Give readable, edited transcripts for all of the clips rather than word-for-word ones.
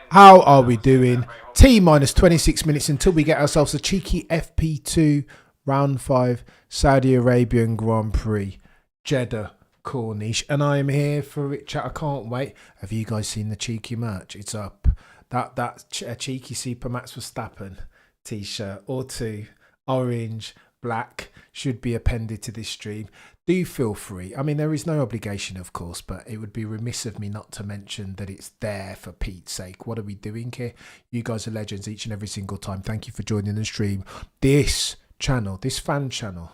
How are we doing? T minus 26 minutes until we get ourselves a cheeky FP2 round 5 Saudi Arabian Grand Prix, Jeddah, Corniche, and I am here for it, chat. I can't wait. Have you guys seen the cheeky merch? It's up. That cheeky Super Max Verstappen t-shirt or two, orange, black, should be appended to this stream. Do feel free. I mean, there is no obligation, of course, but it would be remiss of me not to mention that it's there for Pete's sake. What are we doing here? You guys are legends each and every single time. Thank you for joining the stream. This channel, this fan channel,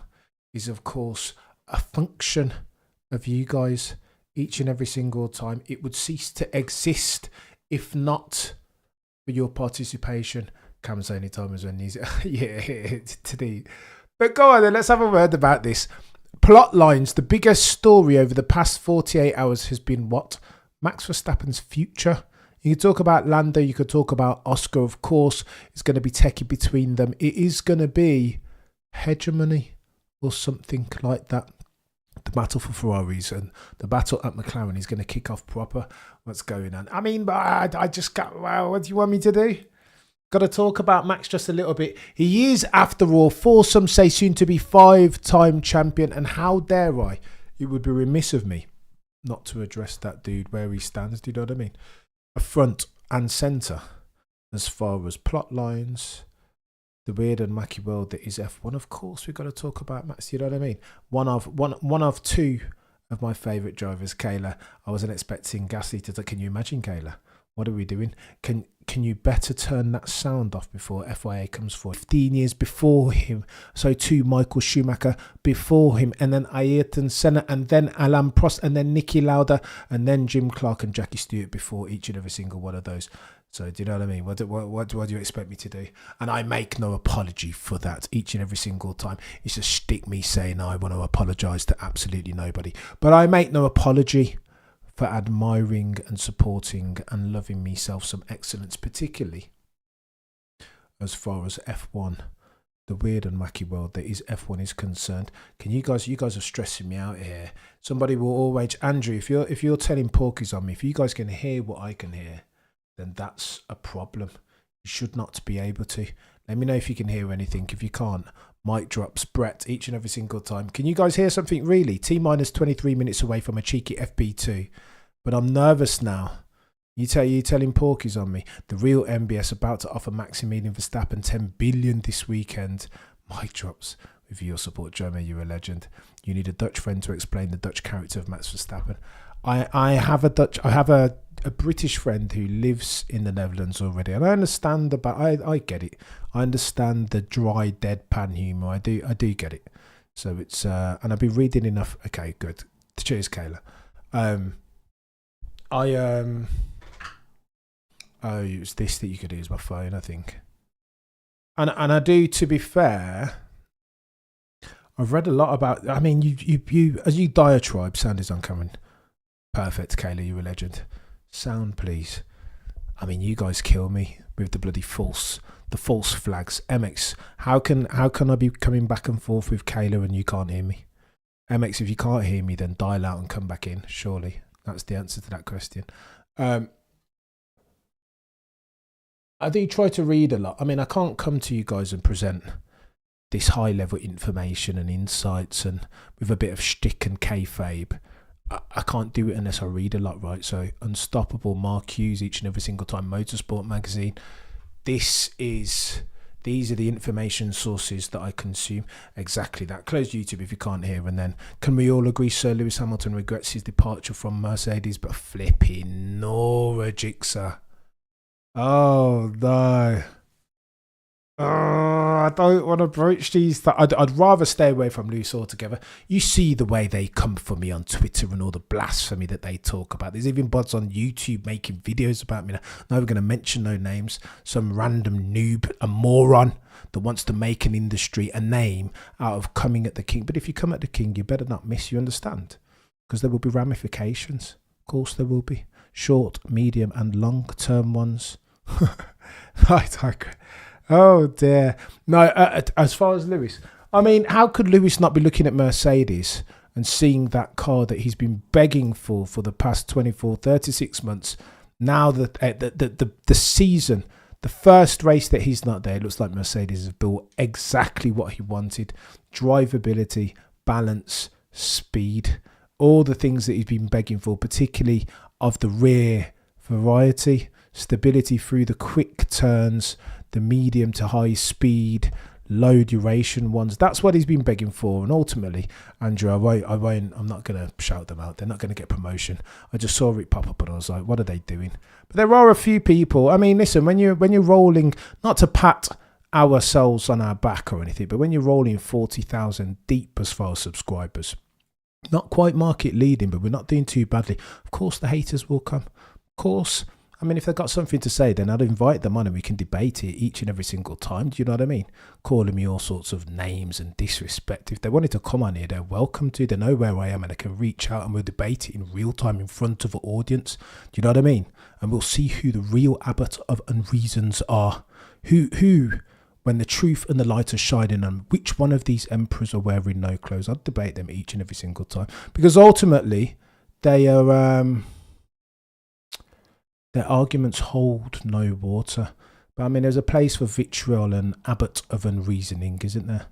is of course a function of you guys each and every single time. It would cease to exist if not for your participation. Cam's only time is when he's yeah today. But go on then, let's have a word about this. Plot lines. The biggest story over the past 48 hours has been what? Max Verstappen's future. You could talk about Lando, you could talk about Oscar, of course. It's going to be techie between them. It is going to be hegemony or something like that. The battle for Ferraris and the battle at McLaren is going to kick off proper. What's going on? I mean, I just got, wow, what do you want me to do? Got to talk about Max just a little bit. He is, after all, for some say, soon to be 5-time champion. And how dare I? It would be remiss of me not to address that dude where he stands. Do you know what I mean? A front and centre as far as plot lines, the weird and wacky world that is F1. Of course, we've got to talk about Max. You know what I mean? One of two of my favourite drivers, Kayla. I wasn't expecting Gasly to. Can you imagine, Kayla? What are we doing? Can you better turn that sound off before FIA comes forward? 15 years before him. So too Michael Schumacher before him. And then Ayrton Senna. And then Alain Prost. And then Niki Lauda. And then Jim Clark and Jackie Stewart before each and every single one of those. So do you know what I mean? What do you expect me to do? And I make no apology for that each and every single time. It's just stick me saying I want to apologise to absolutely nobody. But I make no apology for admiring and supporting and loving myself some excellence, particularly as far as F1, the weird and wacky world that is F1 is concerned. Can you guys are stressing me out here. Somebody will always, Andrew, if you're telling porkies on me, if you guys can hear what I can hear, then that's a problem. You should not be able to. Let me know if you can hear anything. If you can't, mic drops, Brett, each and every single time. Can you guys hear something really? T minus 23 minutes away from a cheeky FP2. But I'm nervous now. You telling porkies on me. The real MBS about to offer Maximilian Verstappen 10 billion this weekend. Mic drops. With your support, Jeremy, you're a legend. You need a Dutch friend to explain the Dutch character of Max Verstappen. I have a British friend who lives in the Netherlands already, and I understand I get it. I understand the dry deadpan humour. I do get it. So it's and I've been reading enough. Okay, good. Cheers, Kayla. Oh, it was this that you could use my phone, I think. And I do, to be fair, I've read a lot about. I mean, you as you diatribe, sound is on Cameron. Perfect, Kayla, you're a legend. Sound, please. I mean, you guys kill me with the bloody false flags. MX, how can I be coming back and forth with Kayla and you can't hear me? MX, if you can't hear me, then dial out and come back in. Surely that's the answer to that question. I do try to read a lot. I mean, I can't come to you guys and present this high level information and insights and with a bit of shtick and kayfabe. I can't do it unless I read a lot, right? So Unstoppable, Mark Hughes each and every single time, Motorsport Magazine. These are the information sources that I consume. Exactly that. Close YouTube if you can't hear. And then, can we all agree Sir Lewis Hamilton regrets his departure from Mercedes? But flipping Nora Jigsaw. Oh no. Oh, I don't want to broach these. I'd rather stay away from loose altogether. You see the way they come for me on Twitter and all the blasphemy that they talk about. There's even bots on YouTube making videos about me. Now we're going to mention no names. Some random noob, a moron that wants to make an industry, a name out of coming at the king. But if you come at the king, you better not miss, you understand? Because there will be ramifications. Of course there will be. Short, medium and long-term ones. Right, oh dear. No, as far as Lewis, I mean, how could Lewis not be looking at Mercedes and seeing that car that he's been begging for the past 24, 36 months Now the season, the first race that he's not there, it looks like Mercedes has built exactly what he wanted. Drivability, balance, speed, all the things that he's been begging for, particularly of the rear variety, stability through the quick turns, the medium to high speed, low duration ones. That's what he's been begging for. And ultimately, Andrew, I'm not going to shout them out. They're not going to get promotion. I just saw it pop up and I was like, what are they doing? But there are a few people. I mean, listen, when you're rolling, not to pat ourselves on our back or anything, but when you're rolling 40,000 deep as far as subscribers, not quite market leading, but we're not doing too badly. Of course, the haters will come. Of course. I mean, if they've got something to say, then I'd invite them on and we can debate it each and every single time. Do you know what I mean? Calling me all sorts of names and disrespect. If they wanted to come on here, they're welcome to. They know where I am and they can reach out and we'll debate it in real time in front of an audience. Do you know what I mean? And we'll see who the real abbot of unreasons are. Who, when the truth and the light are shining on which one of these emperors are wearing no clothes. I'd debate them each and every single time. Because ultimately, they are... their arguments hold no water. But I mean, there's a place for vitriol and abbot of unreasoning, isn't there?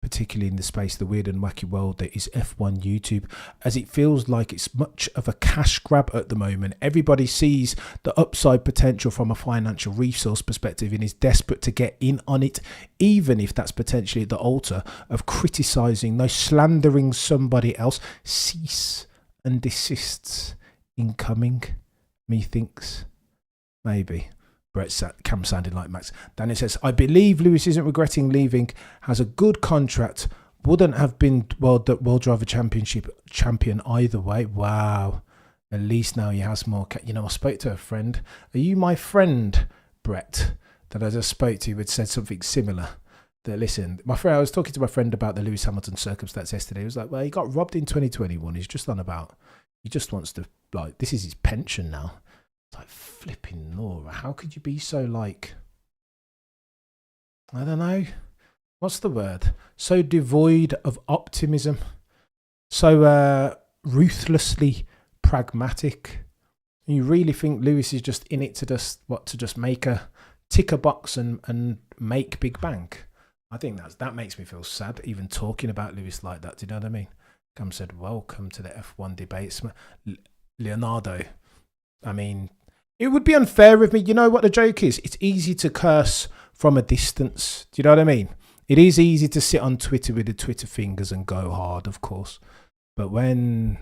Particularly in the space, the weird and wacky world that is F1 YouTube, as it feels like it's much of a cash grab at the moment. Everybody sees the upside potential from a financial resource perspective and is desperate to get in on it, even if that's potentially at the altar of criticising, no, slandering somebody else. Cease and desists incoming. Methinks. Maybe. Brett's Cam sounded like Max. Danny says, I believe Lewis isn't regretting leaving, has a good contract, wouldn't have been World Driver Championship champion either way. Wow. At least now he has more. You know, I spoke to a friend. Are you my friend, Brett, that I just spoke to who had said something similar? That, listen, my friend, I was talking to my friend about the Lewis Hamilton circumstance yesterday. He was like, well, he got robbed in 2021. He's just on about, he just wants to, like, this is his pension now. It's like, flipping Laura, how could you be so, like, I don't know, what's the word? So devoid of optimism, so ruthlessly pragmatic. And you really think Lewis is just in it to just make a ticker box and make big bank? I think that makes me feel sad even talking about Lewis like that. Do you know what I mean? Cam said, welcome to the F1 debates. Leonardo, I mean, it would be unfair of me. You know what the joke is? It's easy to curse from a distance. Do you know what I mean? It is easy to sit on Twitter with the Twitter fingers and go hard, of course. But when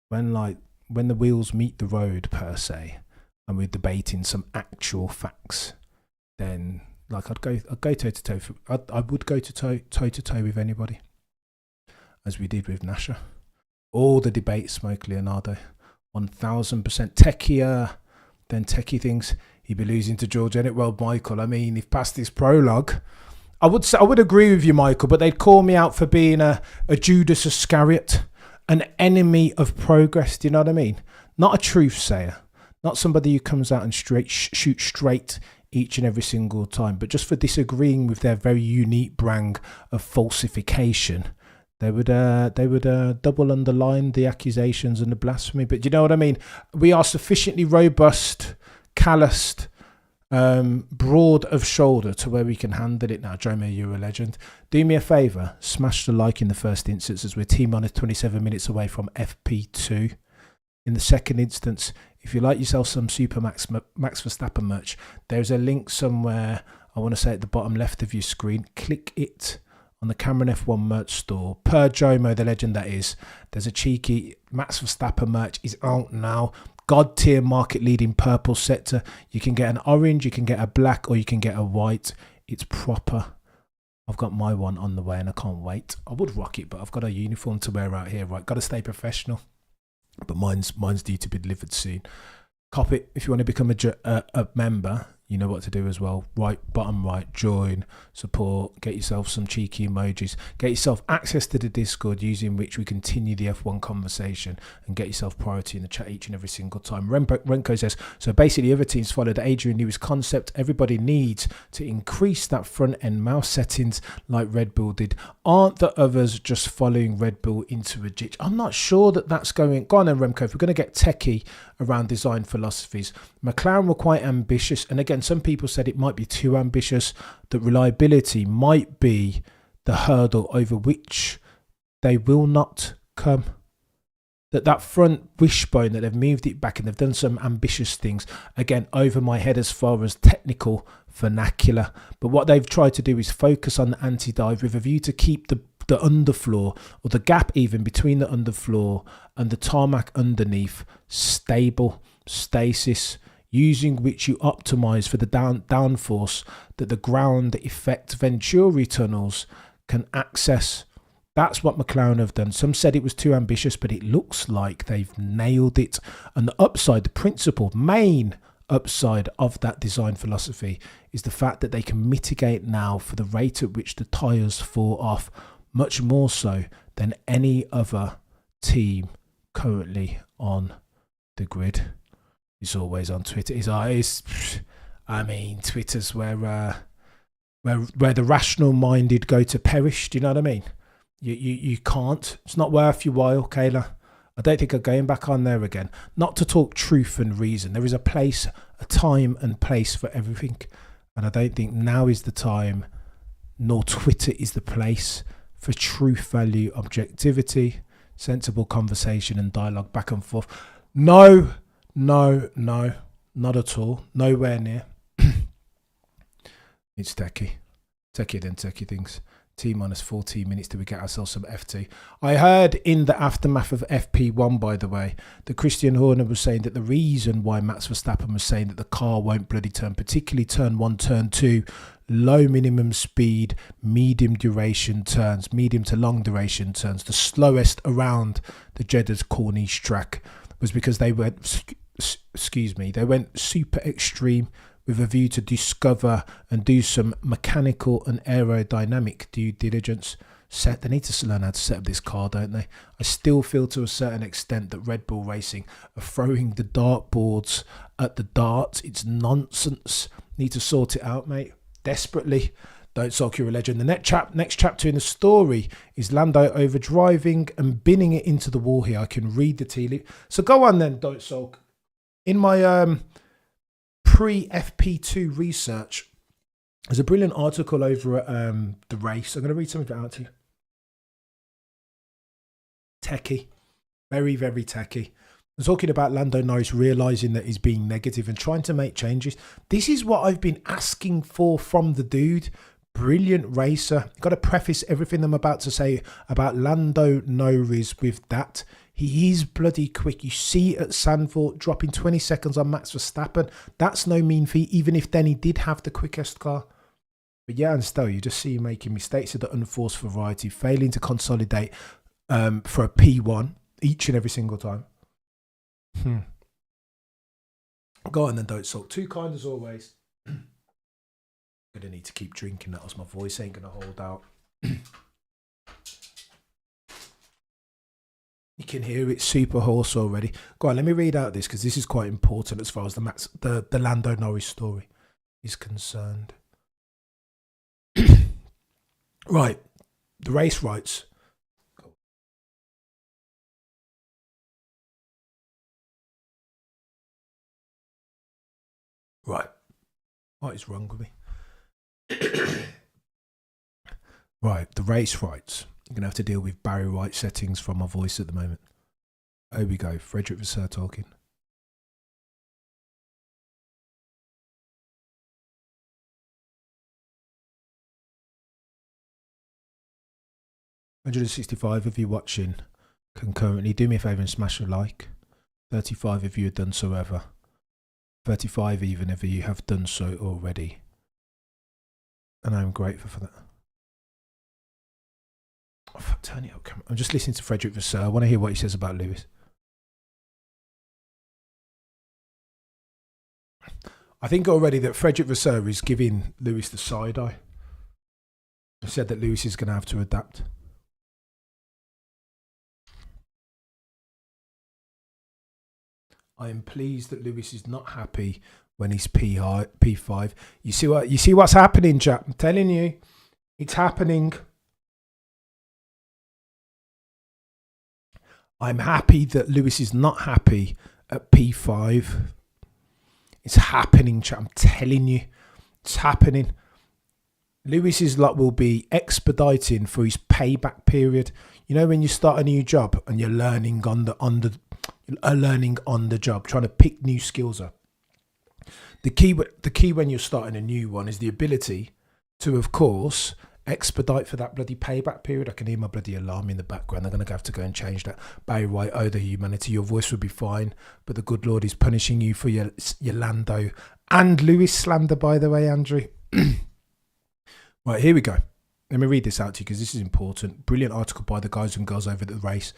the wheels meet the road, per se, and we're debating some actual facts, then like I'd go toe to toe. I would go toe to toe with anybody, as we did with Nasha. All the debate smoke, Leonardo, 1000%. Techier, then techie things. He'd be losing to George Ennett. Well, Michael, I mean, if past this prologue, I would agree with you, Michael, but they'd call me out for being a Judas Iscariot, an enemy of progress. Do you know what I mean? Not a truth sayer, not somebody who comes out and shoots straight each and every single time, but just for disagreeing with their very unique brand of falsification. They would double underline the accusations and the blasphemy. But you know what I mean? We are sufficiently robust, calloused, broad of shoulder to where we can handle it now. Jomo, you're a legend. Do me a favour, smash the like in the first instance, as we're team honoured 27 minutes away from FP2. In the second instance, if you like yourself some Super Max Verstappen merch, there's a link somewhere, I want to say at the bottom left of your screen. Click it on the Cameron F1 merch store. Per Jomo, the legend that is, there's a cheeky Max Verstappen merch is out now. God tier market leading purple sector. You can get an orange, you can get a black, or you can get a white. It's proper. I've got my one on the way and I can't wait. I would rock it, but I've got a uniform to wear out here, right? Got to stay professional. But mine's due to be delivered soon. Cop it if you want to become a member. You know what to do as well. Right, bottom right, join, support, get yourself some cheeky emojis, get yourself access to the Discord using which we continue the F1 conversation, and get yourself priority in the chat each and every single time. Renko says, so basically other teams followed Adrian Newey's concept. Everybody needs to increase that front end mouse settings like Red Bull did. Aren't the others just following Red Bull into a ditch? I'm not sure that that's going. Go on then, Remco, if we're going to get techie around design philosophies. McLaren were quite ambitious, and again, some people said it might be too ambitious, that reliability might be the hurdle over which they will not come. That front wishbone, that they've moved it back and they've done some ambitious things, again, over my head as far as technical vernacular. But what they've tried to do is focus on the anti-dive with a view to keep the underfloor, or the gap even between the underfloor and the tarmac underneath, stable, stasis, using which you optimize for the downforce that the ground effect Venturi tunnels can access. That's what McLaren have done. Some said it was too ambitious, but it looks like they've nailed it. And the upside, the principal, main upside of that design philosophy is the fact that they can mitigate now for the rate at which the tyres fall off, much more so than any other team currently on the grid. He's always on Twitter. Twitter's where the rational minded go to perish. Do you know what I mean? You can't. It's not worth your while, Kayla. I don't think I'm going back on there again. Not to talk truth and reason. There is a place, a time and place for everything. And I don't think now is the time, nor Twitter is the place for truth, value, objectivity, sensible conversation and dialogue back and forth. No, not at all. Nowhere near. It's techie. Techie than techie things. T minus 14 minutes till we get ourselves some F2. I heard in the aftermath of FP1, by the way, that Christian Horner was saying that the reason why Max Verstappen was saying that the car won't bloody turn, particularly turn 1, turn 2, low minimum speed, medium duration turns, medium to long duration turns, the slowest around the Jeddah's Corniche track, was because they went, they went super extreme with a view to discover and do some mechanical and aerodynamic due diligence. They need to learn how to set up this car, don't they? I still feel to a certain extent that Red Bull Racing are throwing the dartboards at the darts. It's nonsense. Need to sort it out, mate. Desperately. Don't sulk, you're a legend. The next chapter in the story is Lando overdriving and binning it into the wall here. I can read the tea leaf. So go on then, don't sulk. In my Prix Fp2 research, there's a brilliant article over at the race. I'm going to read something out to you. Techie. Very, very techie. I'm talking about Lando Norris realising that he's being negative and trying to make changes. This is what I've been asking for from the dude. Brilliant racer. Got to preface everything I'm about to say about Lando Norris with that. He is bloody quick. You see at Zandvoort dropping 20 seconds on Max Verstappen. That's no mean feat, even if then he did have the quickest car. But yeah, and still, you just see him making mistakes of the unforced variety, failing to consolidate for a P1 each and every single time. Go on then, don't sulk. Too kind as always. Gonna need to keep drinking that, else my voice ain't gonna hold out. You can hear it super hoarse already. Go on, let me read out this because this is quite important as far as the Lando Norris story is concerned. Right, the race rights. Right, what is wrong with me? Right, the race rights. You're going to have to deal with Barry White settings from my voice at the moment. Here we go. Frederick Vasseur talking. $165 of you watching concurrently. Do me a favour and smash a like. 35 of you have done so ever. 35 even if you have done so already. And I'm grateful for that. Oh, turn it up. I'm just listening to Frederick Vasseur. I want to hear what he says about Lewis. I think already that Frederick Vasseur is giving Lewis the side eye. He said that Lewis is going to have to adapt. I am pleased that Lewis is not happy when he's P5. You see what's happening, chap? I'm telling you, it's happening. I'm happy that Lewis is not happy at P5. It's happening, chat. I'm telling you, it's happening. Lewis's lot will be expediting for his payback period. You know, when you start a new job and you're learning on the job, trying to pick new skills up. The key when you're starting a new one is the ability to, of course, expedite for that bloody payback period. I can hear my bloody alarm in the background. I'm going to have to go and change that. Barry White, oh, the humanity. Your voice will be fine, but the good Lord is punishing you for your Lando and Lewis slander, by the way, Andrew. Right, here we go. Let me read this out to you because this is important. Brilliant article by the guys and girls over at the race.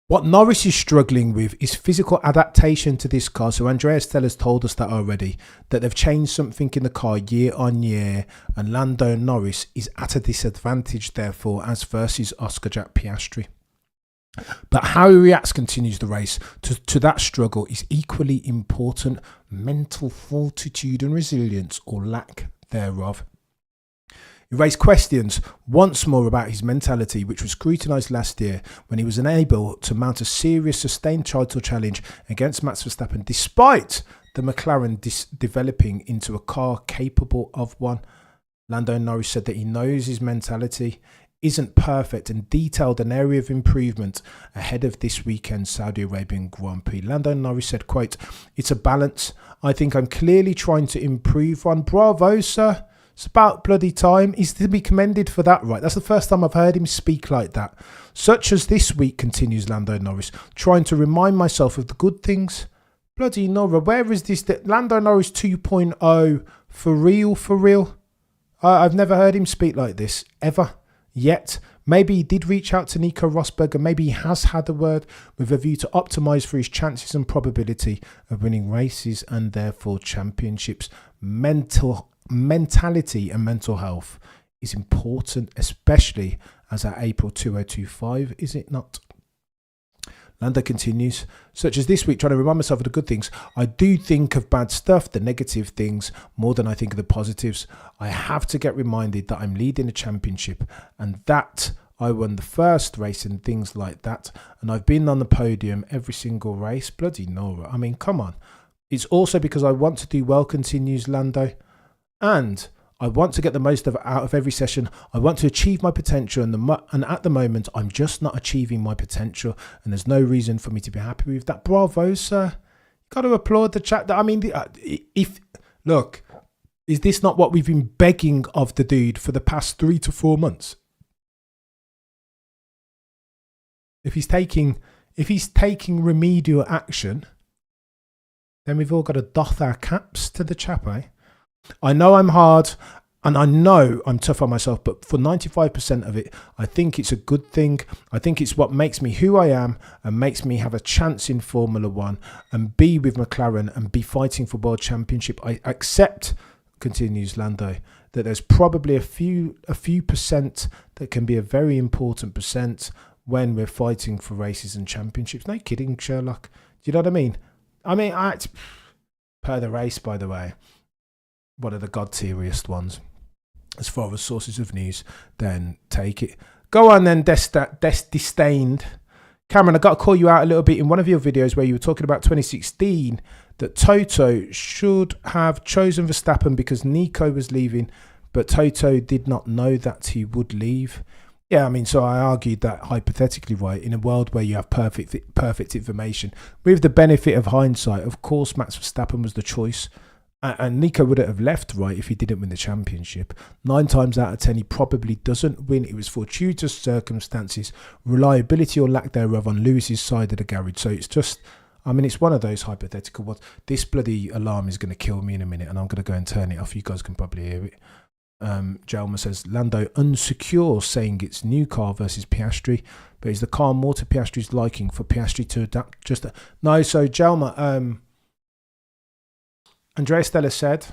What Norris is struggling with is physical adaptation to this car. So Andreas Steller's told us that already, that they've changed something in the car year on year, and Lando Norris is at a disadvantage, therefore, as versus Oscar Jack Piastri. But how he reacts continues the race to that struggle is equally important. Mental fortitude and resilience, or lack thereof. He raised questions once more about his mentality, which was scrutinised last year when he was unable to mount a serious sustained title challenge against Max Verstappen, despite the McLaren developing into a car capable of one. Lando Norris said that he knows his mentality isn't perfect and detailed an area of improvement ahead of this weekend's Saudi Arabian Grand Prix. Lando Norris said, quote, "It's a balance. I think I'm clearly trying to improve one. Bravo, sir. It's about bloody time. He's to be commended for that, right? That's the first time I've heard him speak like that. Such as this week," continues Lando Norris, "trying to remind myself of the good things." Bloody Nora, where is this? Lando Norris 2.0 for real, for real? I've never heard him speak like this, ever, yet. Maybe he did reach out to Nico Rosberg, and maybe he has had a word with a view to optimise for his chances and probability of winning races and therefore championships. Mentality and mental health is important, especially as at April 2025, is it not? Lando continues, such as this week, trying to remind myself of the good things. I do think of bad stuff, the negative things, more than I think of the positives. I have to get reminded that I'm leading a championship and that I won the first race and things like that. And I've been on the podium every single race. Bloody Nora. I mean, come on. It's also because I want to do well, continues Lando. And I want to get the most out of every session. I want to achieve my potential, and at the moment, I'm just not achieving my potential, and there's no reason for me to be happy with that. Bravo, sir. Got to applaud the chat. I mean, look, is this not what we've been begging of the dude for the past 3 to 4 months? If he's taking remedial action, then we've all got to doff our caps to the chap, eh? I know I'm hard and I know I'm tough on myself, but for 95% of it, I think it's a good thing. I think it's what makes me who I am and makes me have a chance in Formula One and be with McLaren and be fighting for World Championship. I accept, continues Lando, that there's probably a few percent that can be a very important percent when we're fighting for races and championships. No kidding, Sherlock. Do you know what I mean? Per the race, by the way, one of the god-tieriest ones. As far as sources of news, then take it. Go on then, disdained. Cameron, I got to call you out a little bit in one of your videos where you were talking about 2016, that Toto should have chosen Verstappen because Nico was leaving, but Toto did not know that he would leave. Yeah, I mean, so I argued that hypothetically, right, in a world where you have perfect information, with the benefit of hindsight, of course, Max Verstappen was the choice. And Nico wouldn't have left, right, if he didn't win the championship. 9 times out of 10, he probably doesn't win. It was fortuitous circumstances, reliability or lack thereof on Lewis's side of the garage. So it's just, I mean, it's one of those hypothetical ones. This bloody alarm is going to kill me in a minute, and I'm going to go and turn it off. You guys can probably hear it. Jalma says, Lando unsecure, saying it's new car versus Piastri, but is the car more to Piastri's liking for Piastri to adapt? No, so Jalma, Andrea Stella said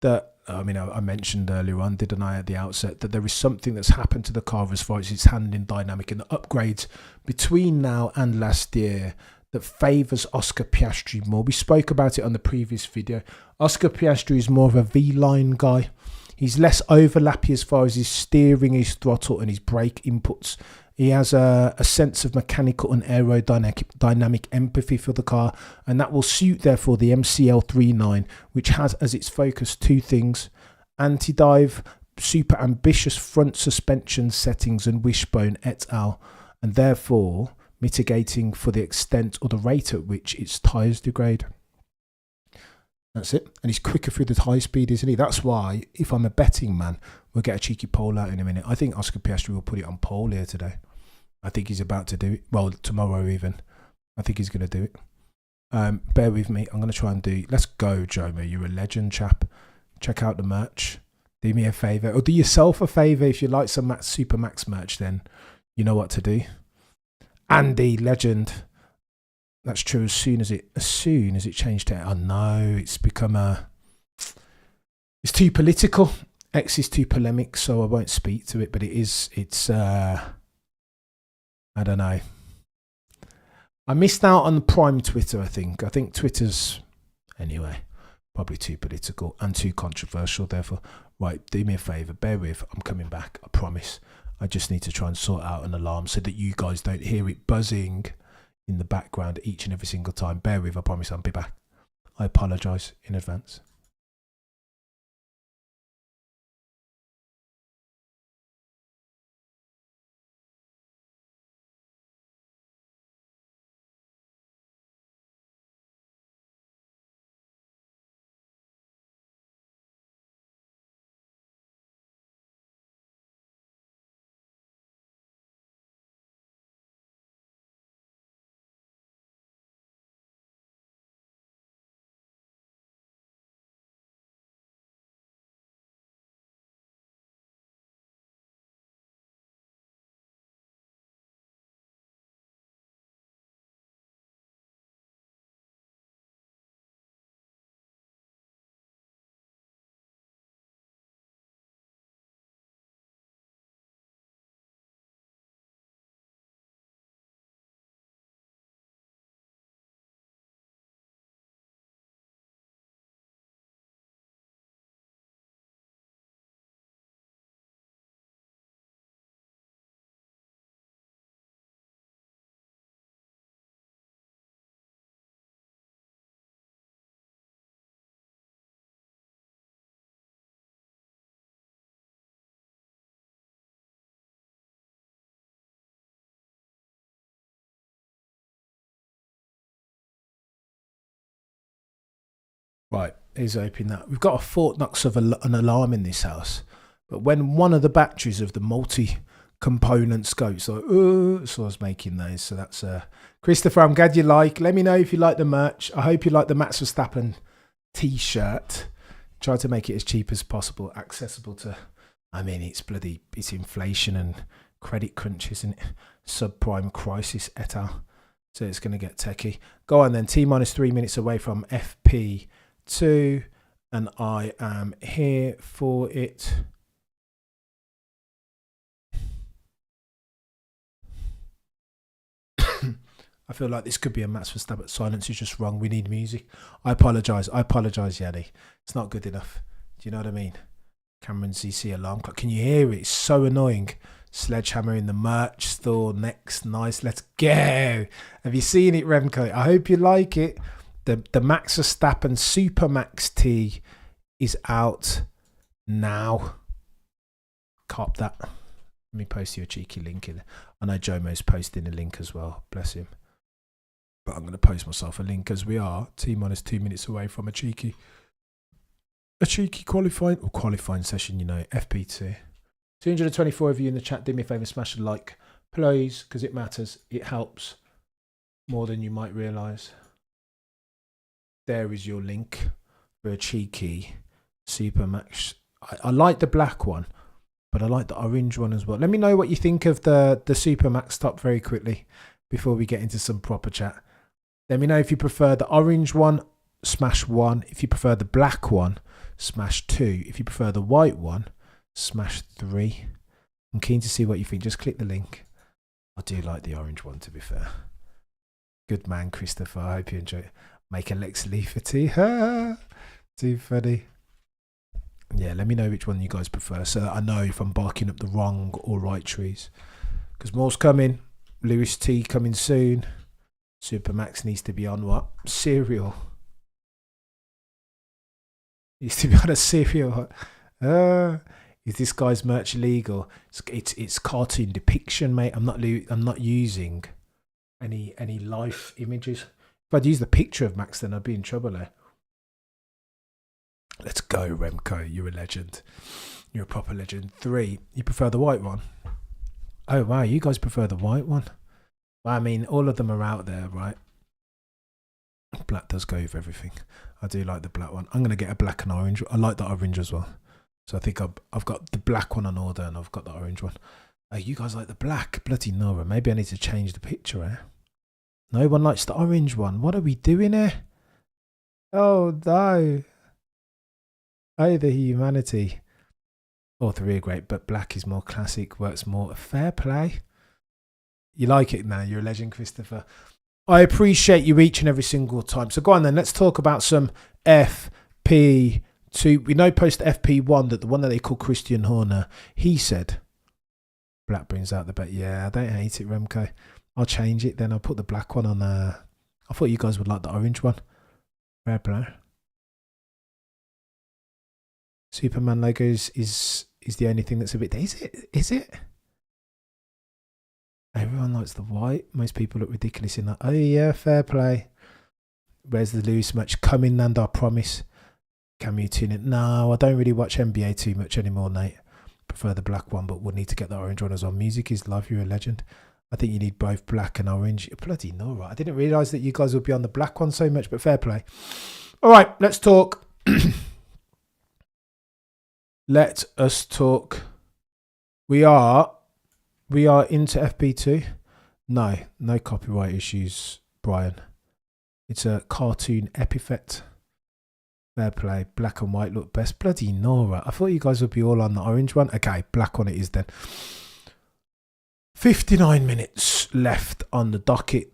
that, I mean, I mentioned earlier on, didn't I, at the outset, that there is something that's happened to the car as far as its handling dynamic and the upgrades between now and last year that favours Oscar Piastri more. We spoke about it on the previous video. Oscar Piastri is more of a V-line guy. He's less overlappy as far as his steering, his throttle and his brake inputs. He has a sense of mechanical and aerodynamic empathy for the car, and that will suit, therefore, the MCL39, which has as its focus two things: anti-dive, super ambitious front suspension settings, and wishbone et al., and therefore mitigating for the extent or the rate at which its tyres degrade. That's it. And he's quicker through the high speed, isn't he? That's why, if I'm a betting man, we'll get a cheeky poll out in a minute. I think Oscar Piastri will put it on pole here today. I think he's about to do it. Well, tomorrow even. I think he's going to do it. Bear with me. I'm going to try and do... Let's go, Jomo. You're a legend, chap. Check out the merch. Do me a favour. Or do yourself a favour. If you like some Super Max merch, then you know what to do. Andy, legend. That's true as soon as it changed to... Oh, no. It's become a... It's too political. X is too polemic, so I won't speak to it. But it's... I don't know. I missed out on the Prime Twitter, I think. I think Twitter's, anyway, probably too political and too controversial, therefore. Right, do me a favour, bear with, I'm coming back, I promise. I just need to try and sort out an alarm so that you guys don't hear it buzzing in the background each and every single time. Bear with, I promise I'll be back. I apologise in advance. Right, here's hoping that. We've got a Fort Knox of an alarm in this house, but when one of the batteries of the multi-components goes, so I was making those. So that's Christopher, I'm glad you like. Let me know if you like the merch. I hope you like the Max Verstappen t-shirt. Try to make it as cheap as possible, accessible to, I mean, it's inflation and credit crunch, isn't it? Subprime crisis et al. So it's going to get techie. Go on then, T-minus 3 minutes away from FP2, and I am here for it. I feel like this could be a Max Verstappen. Silence is just wrong. We need music. I apologise, Yanni. It's not good enough. Do you know what I mean? Cameron ZC alarm clock. Can you hear it? It's so annoying. Sledgehammer in the merch store next. Nice. Let's go. Have you seen it, Remco? I hope you like it. The Max Verstappen Super Max T is out now. Cop that. Let me post you a cheeky link in. I know Jomo's posting a link as well. Bless him. But I'm going to post myself a link as we are T-minus 2 minutes away from a cheeky qualifying session, you know, FP2. 224 of you in the chat. Do me a favour, smash a like, please, because it matters. It helps more than you might realise. There is your link for a cheeky Super Max. I like the black one, but I like the orange one as well. Let me know what you think of the Super Max top very quickly before we get into some proper chat. Let me know if you prefer the orange one smash 1. If you prefer the black one, smash 2. If you prefer the white one, smash 3. I'm keen to see what you think. Just click the link. I do like the orange one, to be fair. Good man, Christopher. I hope you enjoy it. Make a Lex Leafer tea. Too funny. Yeah, let me know which one you guys prefer so that I know if I'm barking up the wrong or right trees. Because more's coming. Lewis T coming soon. Supermax needs to be on what? Cereal. Needs to be on a cereal. Is this guy's merch illegal? It's cartoon depiction, mate. I'm not using any life images. If I'd use the picture of Max, then I'd be in trouble there. Let's go, Remco. You're a legend. You're a proper legend. 3. You prefer the white one? Oh, wow. You guys prefer the white one? Well, I mean, all of them are out there, right? Black does go with everything. I do like the black one. I'm going to get a black and orange. I like the orange as well. So I think I've got the black one on order and I've got the orange one. Oh, you guys like the black? Bloody Nora. Maybe I need to change the picture, eh? No one likes the orange one. What are we doing here? Oh, no. Oh, the humanity. All 3 are great, but black is more classic, works more. Fair play. You like it now. You're a legend, Christopher. I appreciate you each and every single time. So go on then. Let's talk about some FP2. We know post FP1 that the one that they call Christian Horner, he said, black brings out the bet. Yeah, I don't hate it, Remco. I'll change it then. I'll put the black one on there. I thought you guys would like the orange one. Fair play. Superman logos is the only thing that's a bit... Is it? Everyone likes the white. Most people look ridiculous in that. Oh yeah, fair play. Where's the Lewis match? Coming, Nando, I promise. Can you tune it? No, I don't really watch NBA too much anymore, Nate. Prefer the black one, but we'll need to get the orange one as well. Music is love. You're a legend. I think you need both black and orange. Bloody no, right? I didn't realise that you guys would be on the black one so much, but fair play. All right, let's talk. Let us talk. We are into FP2. No copyright issues, Brian. It's a cartoon epithet. Fair play. Black and white look best. Bloody Nora. I thought you guys would be all on the orange one. Okay, black one it is then. 59 minutes left on the docket.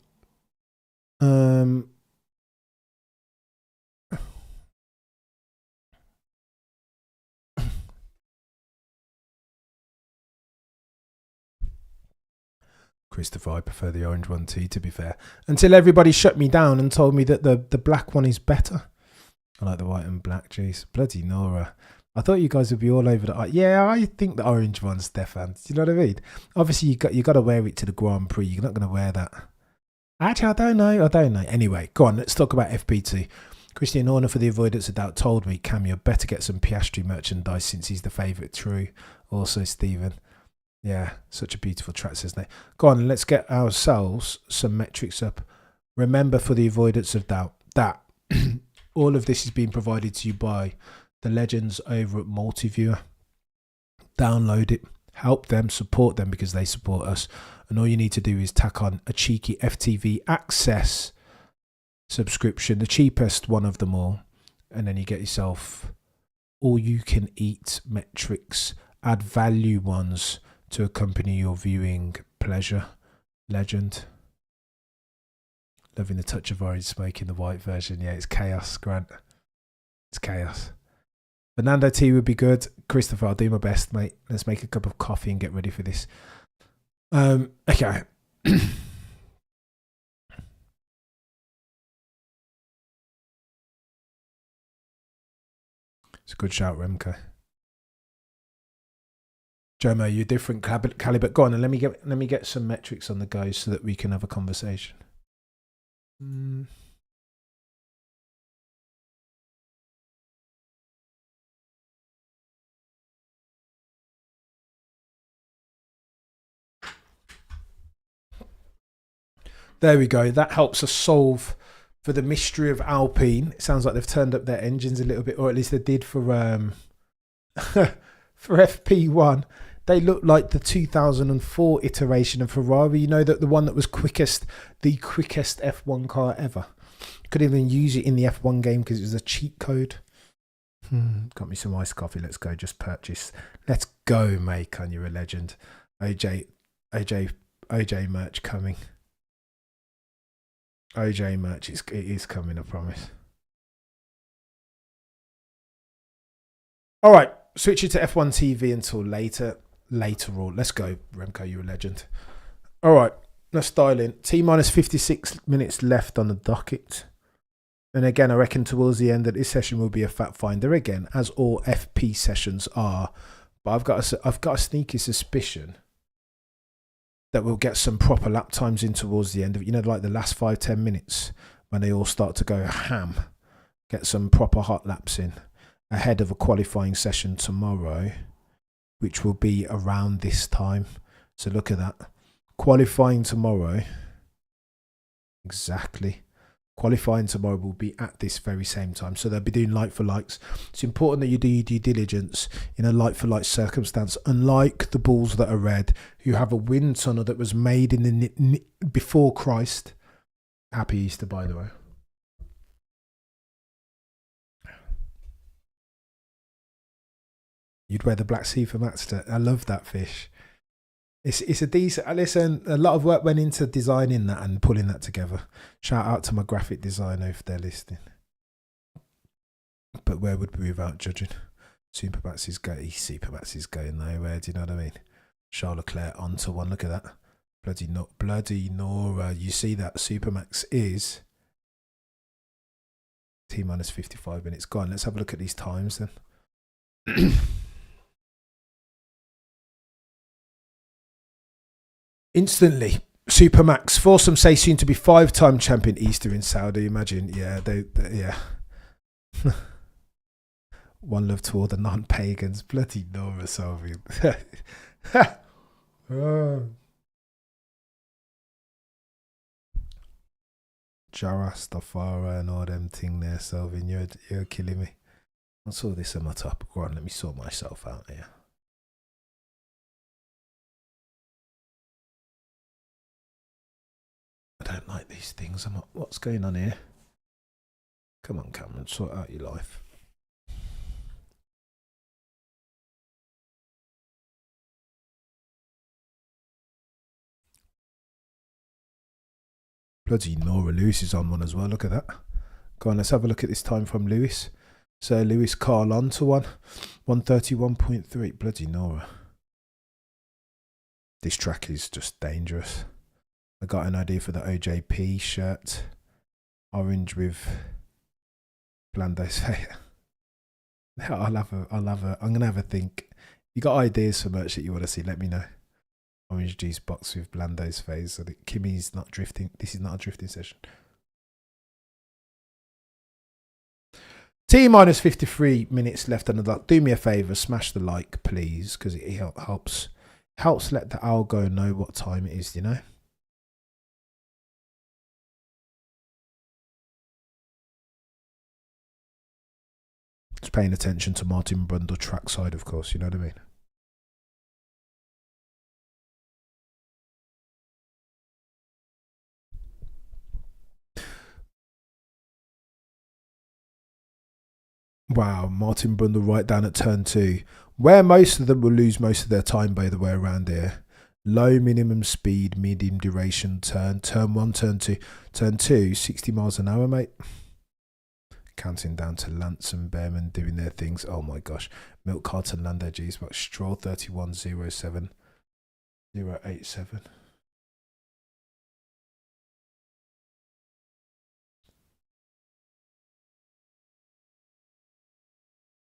Christopher, I prefer the orange one too, to be fair. Until everybody shut me down and told me that the black one is better. I like the white and black, jeez. Bloody Nora. I thought you guys would be all over the... Yeah, I think the orange one, Stefan. Do you know what I mean? Obviously, you got to wear it to the Grand Prix. You're not going to wear that. Actually, I don't know. Anyway, go on. Let's talk about FP2. Christian Horner, for the avoidance of doubt, told me, Cam, you better get some Piastri merchandise since he's the favourite. True. Also, Stephen. Yeah, such a beautiful track, says Nate. Go on, let's get ourselves some metrics up. Remember, for the avoidance of doubt, that all of this is being provided to you by the legends over at Multiviewer. Download it, help them, support them because they support us. And all you need to do is tack on a cheeky FTV Access subscription, the cheapest one of them all. And then you get yourself all you can eat metrics, add value ones to accompany your viewing pleasure. Legend. Loving the touch of orange smoke in the white version. Yeah, it's chaos, Grant. It's chaos. Fernando tea would be good. Christopher, I'll do my best, mate. Let's make a cup of coffee and get ready for this. Okay. It's a good shout, Remco. Jomo, you're different caliber. Go on and let me get some metrics on the guys so that we can have a conversation. There we go. That helps us solve for the mystery of Alpine. It sounds like they've turned up their engines a little bit, or at least they did for for FP1. They look like the 2004 iteration of Ferrari. You know, that the one that was the quickest F1 car ever. Couldn't even use it in the F1 game because it was a cheat code. Got me some iced coffee. Let's go. Just purchase. Let's go, Macon. You're a legend. OJ merch coming. OJ merch. It is coming. I promise. All right. Switch it to F1 TV until later. Later on. Let's go, Remco. You're a legend. All right. Let's dial in. T minus 56 minutes left on the docket. And again, I reckon towards the end that this session will be a fact finder again, as all FP sessions are. But I've got a sneaky suspicion that we'll get some proper lap times in towards the end of it. You know, like the last 5-10 minutes when they all start to go ham. Get some proper hot laps in ahead of a qualifying session tomorrow, which will be around this time. So look at that. Qualifying tomorrow. Exactly. Qualifying tomorrow will be at this very same time. So they'll be doing like for likes. It's important that you do your due diligence in a like for like circumstance. Unlike the bulls that are red, who have a wind tunnel that was made in the before Christ. Happy Easter, by the way. You'd wear the black sea for Matster. I love that fish. It's a decent. Listen, a lot of work went into designing that and pulling that together. Shout out to my graphic designer if they're listening. But where would we without judging? Supermax is going nowhere. Do you know what I mean? Charles Leclerc onto one. Look at that. Bloody Nora. You see that Supermax is T minus 55 minutes. Go on. Let's have a look at these times then. Instantly, Supermax. Foursome say soon to be 5-time champion Easter in Saudi. Imagine, yeah, yeah. One love to all the non-pagans. Bloody Nora Salvian. Oh. Jarastafara and all them thing there, Salvian. You're killing me. I saw this on my top. Go on, let me sort myself out here. I don't like these things. What's going on here? Come on, Cameron, sort out your life. Bloody Nora Lewis is on one as well. Look at that. Go on, let's have a look at this time from Lewis. So Lewis Carl on to 131.3. Bloody Nora. This track is just dangerous. I got an idea for the OJP shirt. Orange with Blando's face. I'm gonna have a think. You got ideas for merch that you want to see? Let me know. Orange juice box with Blando's face. So that Kimmy's not drifting. This is not a drifting session. T minus 53 minutes left on the dot. Do me a favour, smash the like, please, because it helps let the algo know what time it is. You know. Just paying attention to Martin Brundle trackside, of course, you know what I mean? Wow, Martin Brundle right down at turn 2, where most of them will lose most of their time, by the way, around here. Low minimum speed, medium duration turn 1, turn 2. Turn 2, 60 miles an hour, mate. Counting down to Lance and Behrman doing their things. Oh my gosh. Milk Carton, Lando G's, but Stroll 3107087.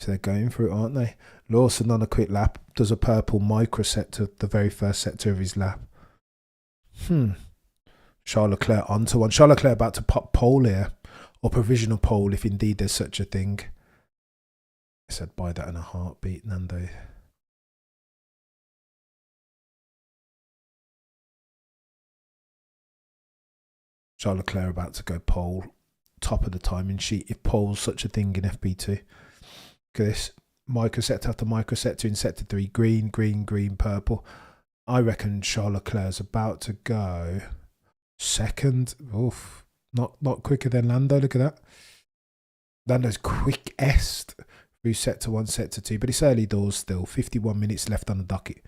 So they're going for it, aren't they? Lawson on a quick lap does a purple micro sector, the very first sector of his lap. Charles Leclerc onto one. Charles Leclerc about to pop pole here. Or provisional pole, if indeed there's such a thing. I said buy that in a heartbeat, Nando. Charles Leclerc about to go pole. Top of the timing sheet, if pole's such a thing in FP2. Look at this. Microsector after microsector in sector 3. Green, green, green, purple. I reckon Charles Leclerc's about to go second. Oof. Not quicker than Lando. Look at that. Lando's quickest through sector 1, sector 2. But it's early doors still. 51 minutes left on the docket.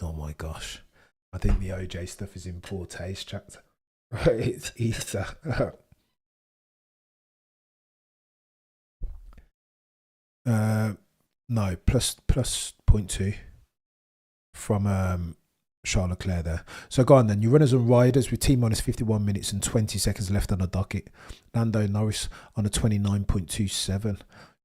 Oh my gosh. I think the OJ stuff is in poor taste, chat. It's Easter. No, plus 0.2 from Charles Leclerc there. So go on then. Your runners and riders with T minus 51 minutes and 20 seconds left on the docket. Lando Norris on a 29.27.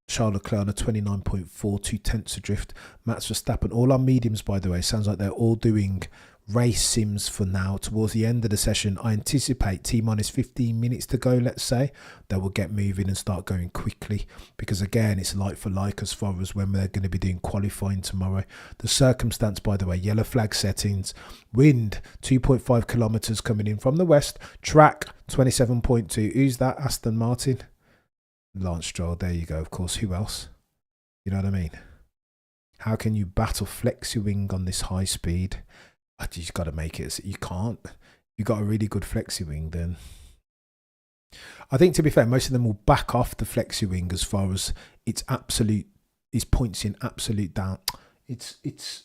Charles Leclerc on a 29.42 tenths adrift. Max Verstappen, all on mediums by the way. Sounds like they're all doing race sims for now. Towards the end of the session, I anticipate T minus 15 minutes to go, let's say. They will get moving and start going quickly because again, it's like for like as far as when they're going to be doing qualifying tomorrow. The circumstance, by the way, yellow flag settings, wind 2.5 kilometers coming in from the west, track 27.2. Who's that? Aston Martin. Lance Stroll, there you go. Of course, who else? You know what I mean? How can you battle flexi wing on this high speed? You just got to make it. You can't. You got a really good flexi wing, then I think, to be fair, most of them will back off the flexi wing as far as its points in absolute down. It's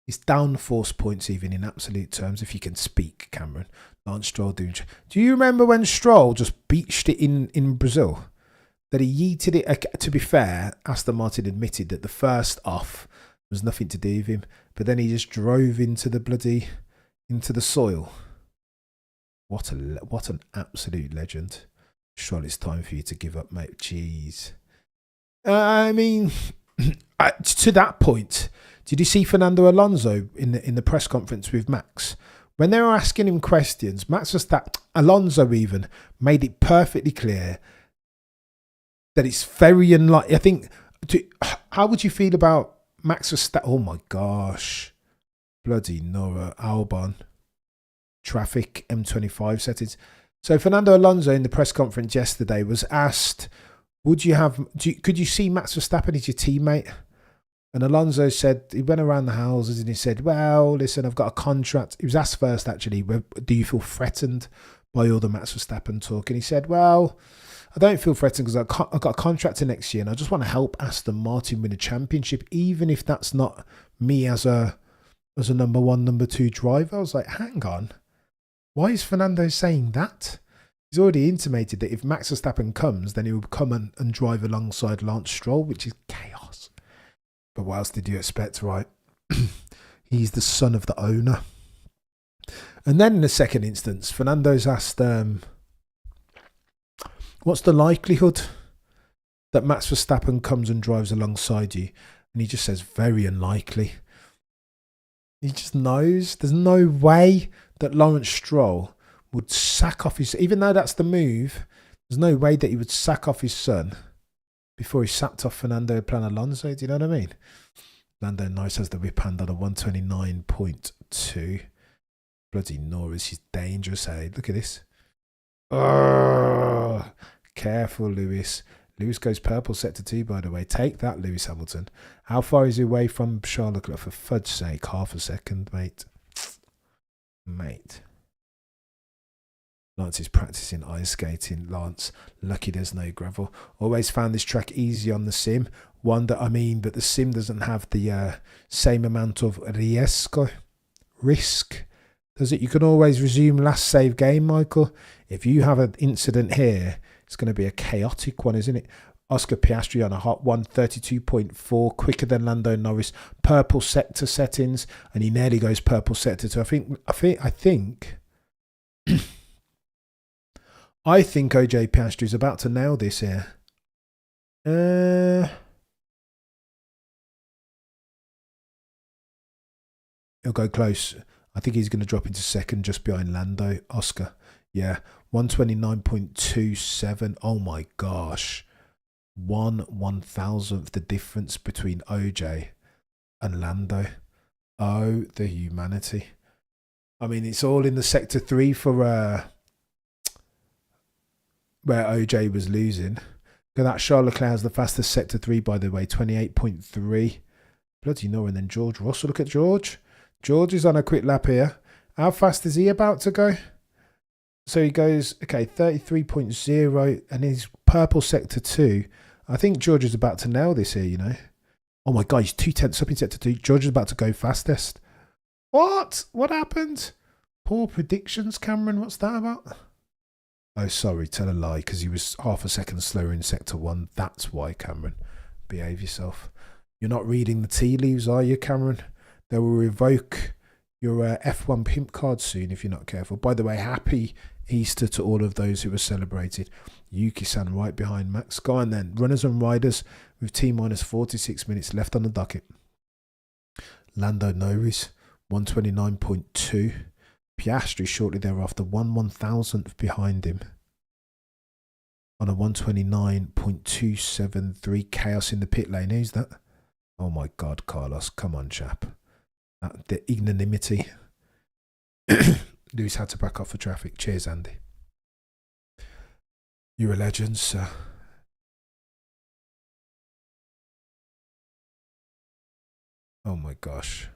downforce points even in absolute terms, if you can speak, Cameron. Lance Stroll doing. Do you remember when Stroll just beached it in Brazil? That he yeeted it. To be fair, Aston Martin admitted that the first off was nothing to do with him, but then he just drove into the soil. What an absolute legend. Sure, it's time for you to give up, mate. Jeez. I mean, to that point, did you see Fernando Alonso in the press conference with Max? When they were asking him questions, Max Alonso even made it perfectly clear that it's very unlikely. I think. How would you feel about Max Verstappen? Oh my gosh, bloody Nora Albon. Traffic M25 settings. So Fernando Alonso in the press conference yesterday was asked, could you see Max Verstappen as your teammate? And Alonso said, he went around the houses and he said, well, listen, I've got a contract. He was asked first, actually, do you feel threatened by all the Max Verstappen talk? And he said, well, I don't feel threatened because I've got a contract to next year and I just want to help Aston Martin win a championship, even if that's not me as a number one, number two driver. I was like, hang on. Why is Fernando saying that? He's already intimated that if Max Verstappen comes, then he will come and drive alongside Lance Stroll, which is chaos. But what else did you expect, right? He's the son of the owner. And then in the second instance, Fernando's asked, what's the likelihood that Max Verstappen comes and drives alongside you? And he just says, very unlikely. He just knows there's no way that Lawrence Stroll would sack off his, even though that's the move, there's no way that he would sack off his son before he sacked off Fernando Alonso. Do you know what I mean? Lando Norris has the whip hand on a 129.2. Bloody Norris, he's dangerous, eh? Look at this. Oh, careful, Lewis. Lewis goes purple sector 2, by the way. Take that, Lewis Hamilton. How far is he away from Charles Leclerc? For fudge's sake, half a second, mate. Lance is practicing ice skating. Lance, lucky there's no gravel. Always found this track easy on the sim. But the sim doesn't have the same amount of risk. Does it? You can always resume last save game, Michael. If you have an incident here, it's going to be a chaotic one, isn't it? Oscar Piastri on a hot 132.4, quicker than Lando Norris. Purple sector settings, and he nearly goes purple sector 2. I think OJ Piastri is about to nail this here. He'll go close. I think he's going to drop into second just behind Lando. Oscar. Yeah. 129.27. Oh my gosh. 1/1000th the difference between OJ and Lando. Oh, the humanity. I mean, it's all in the sector 3 for where OJ was losing. Look at that. Charles Leclerc has the fastest sector 3, by the way. 28.3. Bloody no. And then George Russell. Look at George. George is on a quick lap here. How fast is he about to go? So he goes, okay, 33.0 and he's purple sector 2. I think George is about to nail this here, you know. Oh my God, he's 2/10 up in sector 2. George is about to go fastest. What? What happened? Poor predictions, Cameron. What's that about? Oh, sorry, tell a lie, because he was half a second slower in sector 1. That's why, Cameron. Behave yourself. You're not reading the tea leaves, are you, Cameron? They will revoke your F1 pimp card soon if you're not careful. By the way, happy Easter to all of those who were celebrated. Yuki-san right behind Max. Go on then. Runners and riders with T-minus 46 minutes left on the docket. Lando Norris, 129.2. Piastri shortly thereafter, 1/1000th behind him. On a 129.273. Chaos in the pit lane. Who's that? Oh my God, Carlos. Come on, chap. The ignominy. Lewis had to back off for traffic. Cheers, Andy. You're a legend, sir. Oh my gosh.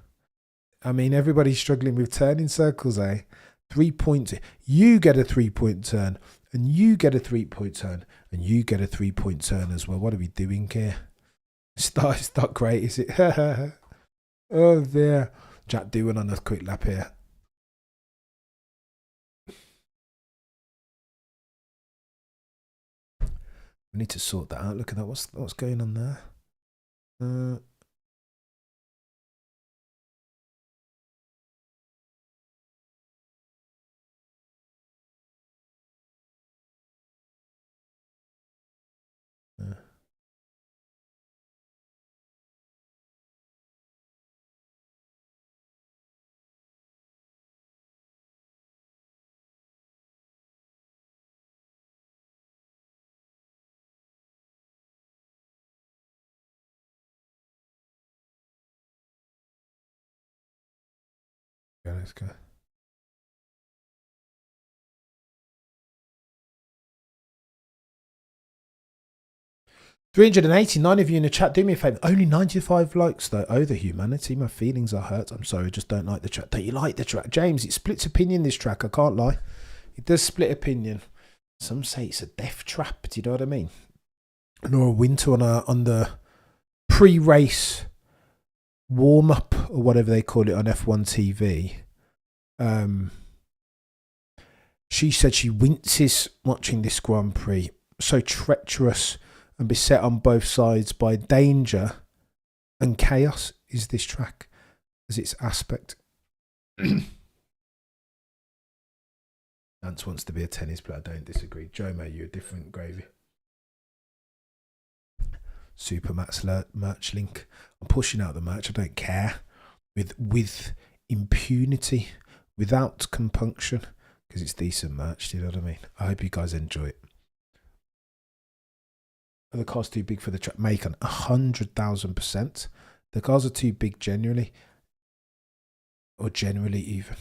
I mean, everybody's struggling with turning circles, eh? 3 points. You get a 3-point turn, and you get a 3-point turn, and you get a 3-point turn as well. What are we doing here? It's not great, is it? Oh, there. Jack doing on a quick lap here. We need to sort that out. Look at that. What's going on there? Uh. 389 of you in the chat. Do me a favour. Only 95 likes though. Oh, the humanity. My feelings are hurt. I'm sorry. I just don't like the track. Don't you like the track? James, it splits opinion, this track. I can't lie. It does split opinion. Some say it's a death trap. Do you know what I mean? Nor a winter on the pre-race warm-up or whatever they call it on F1 TV. She said she winces watching this Grand Prix. So treacherous and beset on both sides by danger and chaos is this track as its aspect. Lance wants to be a tennis player. I don't disagree. Joe May, you're a different gravy. Super merch link. I'm pushing out the merch. I don't care. With impunity, without compunction, because it's decent merch. Do you know what I mean? I hope you guys enjoy it. Are the cars too big for the track? Macon, 100,000%. The cars are too big generally, or generally even.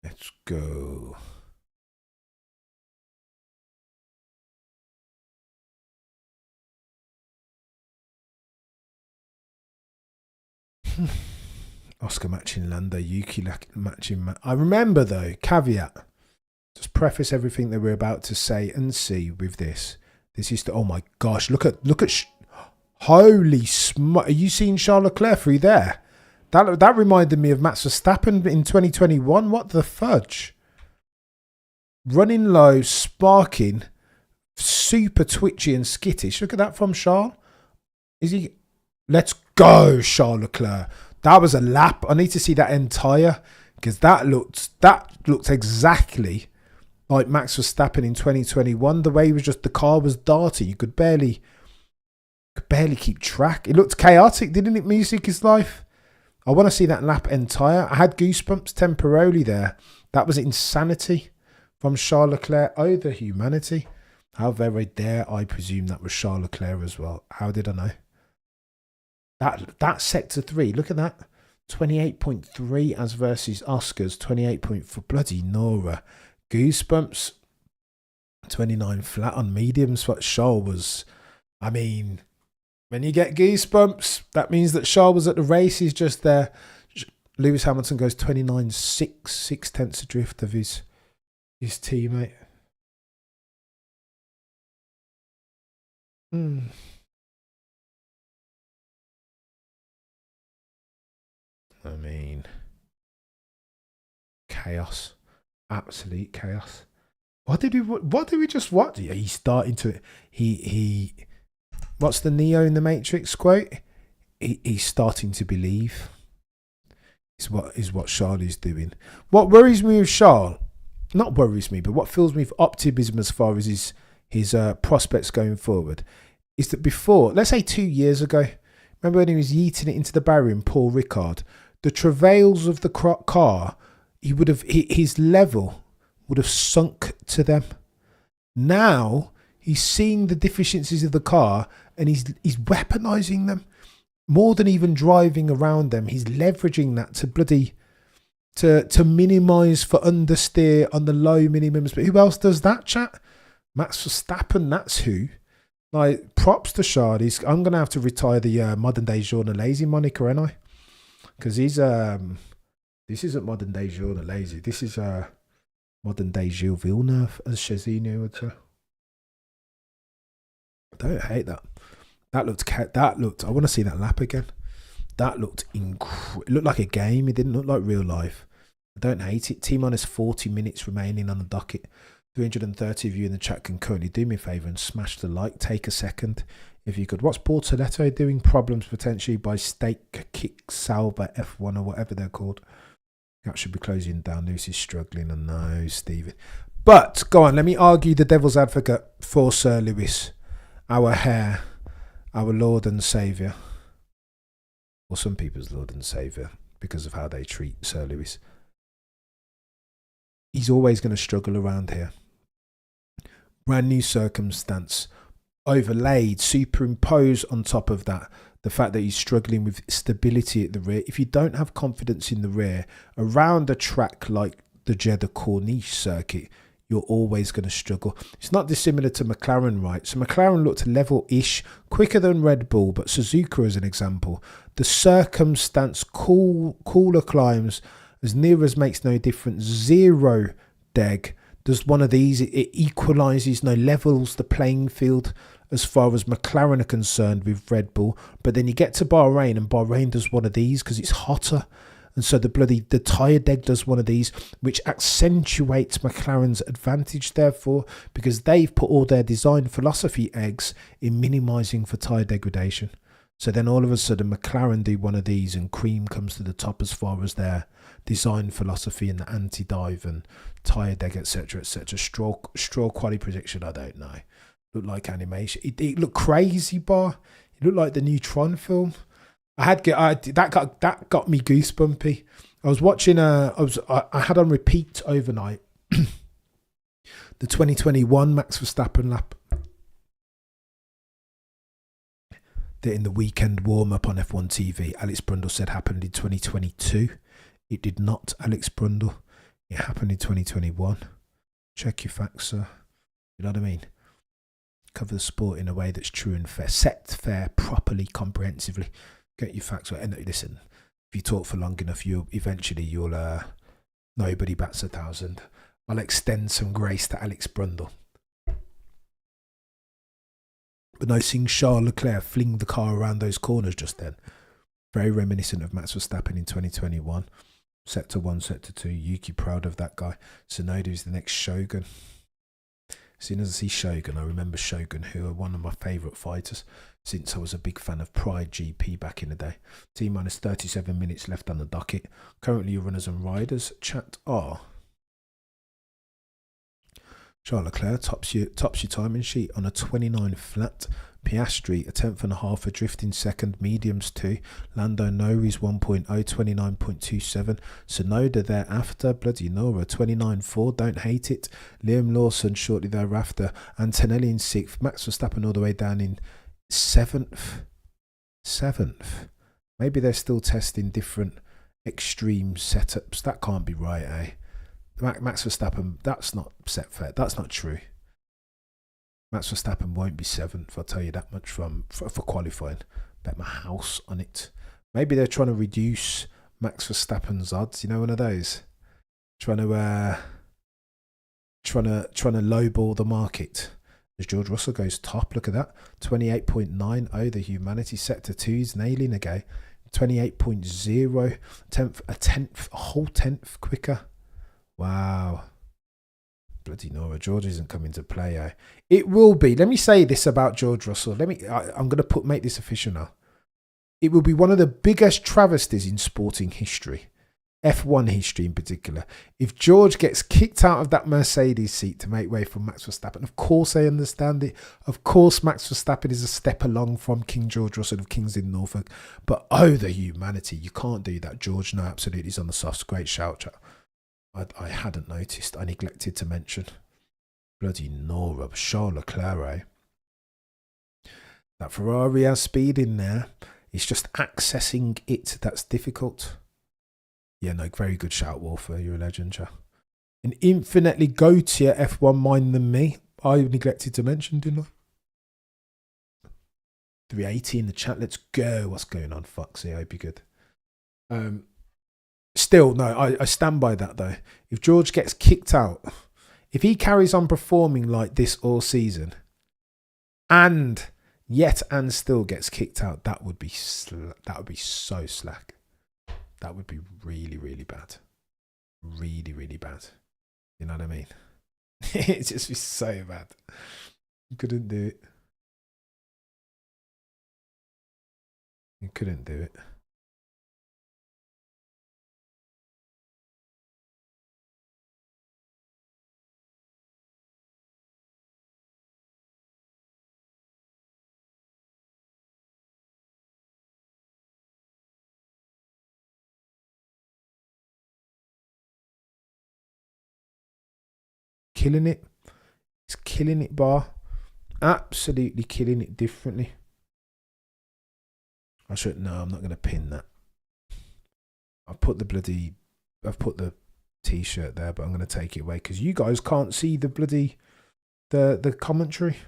Let's go. Oscar matching Lando, Yuki matching. I remember though, caveat. Just preface everything that we're about to say and see with this. This is the, oh my gosh, look at holy smut. Are you seeing Charles Leclerc through there? That reminded me of Max Verstappen in 2021. What the fudge? Running low, sparking, super twitchy and skittish. Look at that from Charles. Is he? Let's go, Charles Leclerc. That was a lap. I need to see that entire, because that looked exactly like Max Verstappen in 2021. The way he was just, the car was darting. You could barely keep track. It looked chaotic, didn't it? Music's life. I want to see that lap entire. I had goosebumps temporarily there. That was insanity from Charles Leclerc. Oh, the humanity. How very dare I presume that was Charles Leclerc as well. How did I know? That sector 3, look at that. 28.3 as versus Oscars, 28.4. Bloody Nora. Goosebumps, 29 flat on mediums. What Charles was, I mean, when you get goosebumps, that means that Charles was at the races just there. Lewis Hamilton goes 29.6, 6/10 adrift of his teammate. I mean, chaos, absolute chaos. What did we just watch? Yeah, he's starting to. He. What's the Neo in the Matrix quote? He's starting to believe. Is what Charles is doing. What worries me with Charles, not worries me, but what fills me with optimism as far as his prospects going forward, is that before, let's say 2 years ago, remember when he was yeeting it into the barrier in Paul Ricard, the travails of the car, his level would have sunk to them. Now he's seeing the deficiencies of the car and he's weaponizing them more than even driving around them. He's leveraging that to minimise for understeer on the low minimums. But who else does that, chat? Max Verstappen, that's who. Like, props to Charles. I'm going to have to retire the modern day Journal Lazy moniker, ain't I? Because he's this isn't modern day Journal Lazy. This is modern day Gilles Villeneuve, as Chazini would say. I don't hate that. That looked. I want to see that lap again. That looked incredible. It looked like a game. It didn't look like real life. I don't hate it. T-minus 40 minutes remaining on the docket. 330 of you in the chat can currently do me a favour and smash the like. Take a second if you could. What's Bortoletto doing? Problems potentially by Stake, Kick, Salva, F1 or whatever they're called. That should be closing down. Lucy's struggling. And no, Stephen. But go on. Let me argue the devil's advocate for Sir Lewis, our heir, our Lord and Saviour. Or some people's Lord and Saviour because of how they treat Sir Lewis. He's always going to struggle around here. Brand new circumstance, overlaid, superimposed on top of that, the fact that he's struggling with stability at the rear. If you don't have confidence in the rear, around a track like the Jeddah Corniche circuit, you're always going to struggle. It's not dissimilar to McLaren, right? So McLaren looked level-ish, quicker than Red Bull, but Suzuka as an example. The circumstance, cooler climbs, as near as makes no difference. Zero deg. Does one of these, it equalises, no, levels the playing field as far as McLaren are concerned with Red Bull. But then you get to Bahrain and Bahrain does one of these because it's hotter. And so the tyre deg does one of these, which accentuates McLaren's advantage, therefore, because they've put all their design philosophy eggs in minimising for tyre degradation. So then all of a sudden McLaren do one of these and cream comes to the top as far as their design philosophy and the anti-dive and tyre deg, etc., etc. Straw quality prediction, I don't know. Looked like animation. It looked crazy, bar. It looked like the new Tron film. That got me goosebumpy. I was watching. I had on repeat overnight the 2021 Max Verstappen lap. In the weekend warm up on F1 TV, Alex Brundle said happened in 2022. It did not, Alex Brundle. It happened in 2021. Check your facts, sir. You know what I mean? Cover the sport in a way that's true and fair. Set fair, properly, comprehensively. Get your facts right. And listen, if you talk for long enough, you'll nobody bats 1,000. I'll extend some grace to Alex Brundle. But no, seeing Charles Leclerc fling the car around those corners just then, very reminiscent of Max Verstappen in 2021. Sector 1, Sector 2, Yuki proud of that guy. Tsunoda is the next Shogun. As soon as I see Shogun, I remember Shogun, who are one of my favourite fighters since I was a big fan of Pride GP back in the day. T-minus 37 minutes left on the docket. Currently your runners and riders chat are Charles Leclerc tops your timing sheet on a 29 flat. Piastri, a 10.5 adrift in second, mediums 2. Lando Norris 1.0, 29.27. Tsunoda thereafter, bloody Nora, 29.4, don't hate it. Liam Lawson shortly thereafter. Antonelli in 6th. Max Verstappen all the way down in 7th. Maybe they're still testing different extreme setups. That can't be right, eh? Max Verstappen, that's not set fair. That's not true. Max Verstappen won't be 7th, I'll tell you that much for qualifying. Bet my house on it. Maybe they're trying to reduce Max Verstappen's odds. You know, one of those. Trying to lowball the market. As George Russell goes top, look at that. 28.9. Oh, the humanity sector 2's nailing again. 28.0. A whole tenth quicker. Wow. Bloody Nora, George isn't coming to play, eh? It will be. Let me say this about George Russell. I'm going to make this official now. It will be one of the biggest travesties in sporting history, F1 history in particular, if George gets kicked out of that Mercedes seat to make way for Max Verstappen. Of course, I understand it. Of course, Max Verstappen is a step along from King George Russell of Kingston, Norfolk. But oh, the humanity. You can't do that. George, no, absolutely. He's on the softs. Great shout, chat. I hadn't noticed. I neglected to mention. Bloody Nora, Charles Leclerc, eh? That Ferrari has speed in there. It's just accessing it that's difficult. Yeah, no, very good shout, Wolfer. You're a legend, yeah. An infinitely go-tier F1 mind than me. I neglected to mention, didn't I? 380 in the chat. Let's go. What's going on, Foxy? I hope you're good. Still, no, I stand by that, though. If George gets kicked out, if he carries on performing like this all season, and still gets kicked out, that would be so slack. That would be really, really bad. Really, really bad. You know what I mean? It'd just be so bad. You couldn't do it. You couldn't do it. Killing it. He's killing it, bar. Absolutely killing it differently. No, I'm not going to pin that. I've put the t-shirt there, but I'm going to take it away because you guys can't see the bloody, the commentary.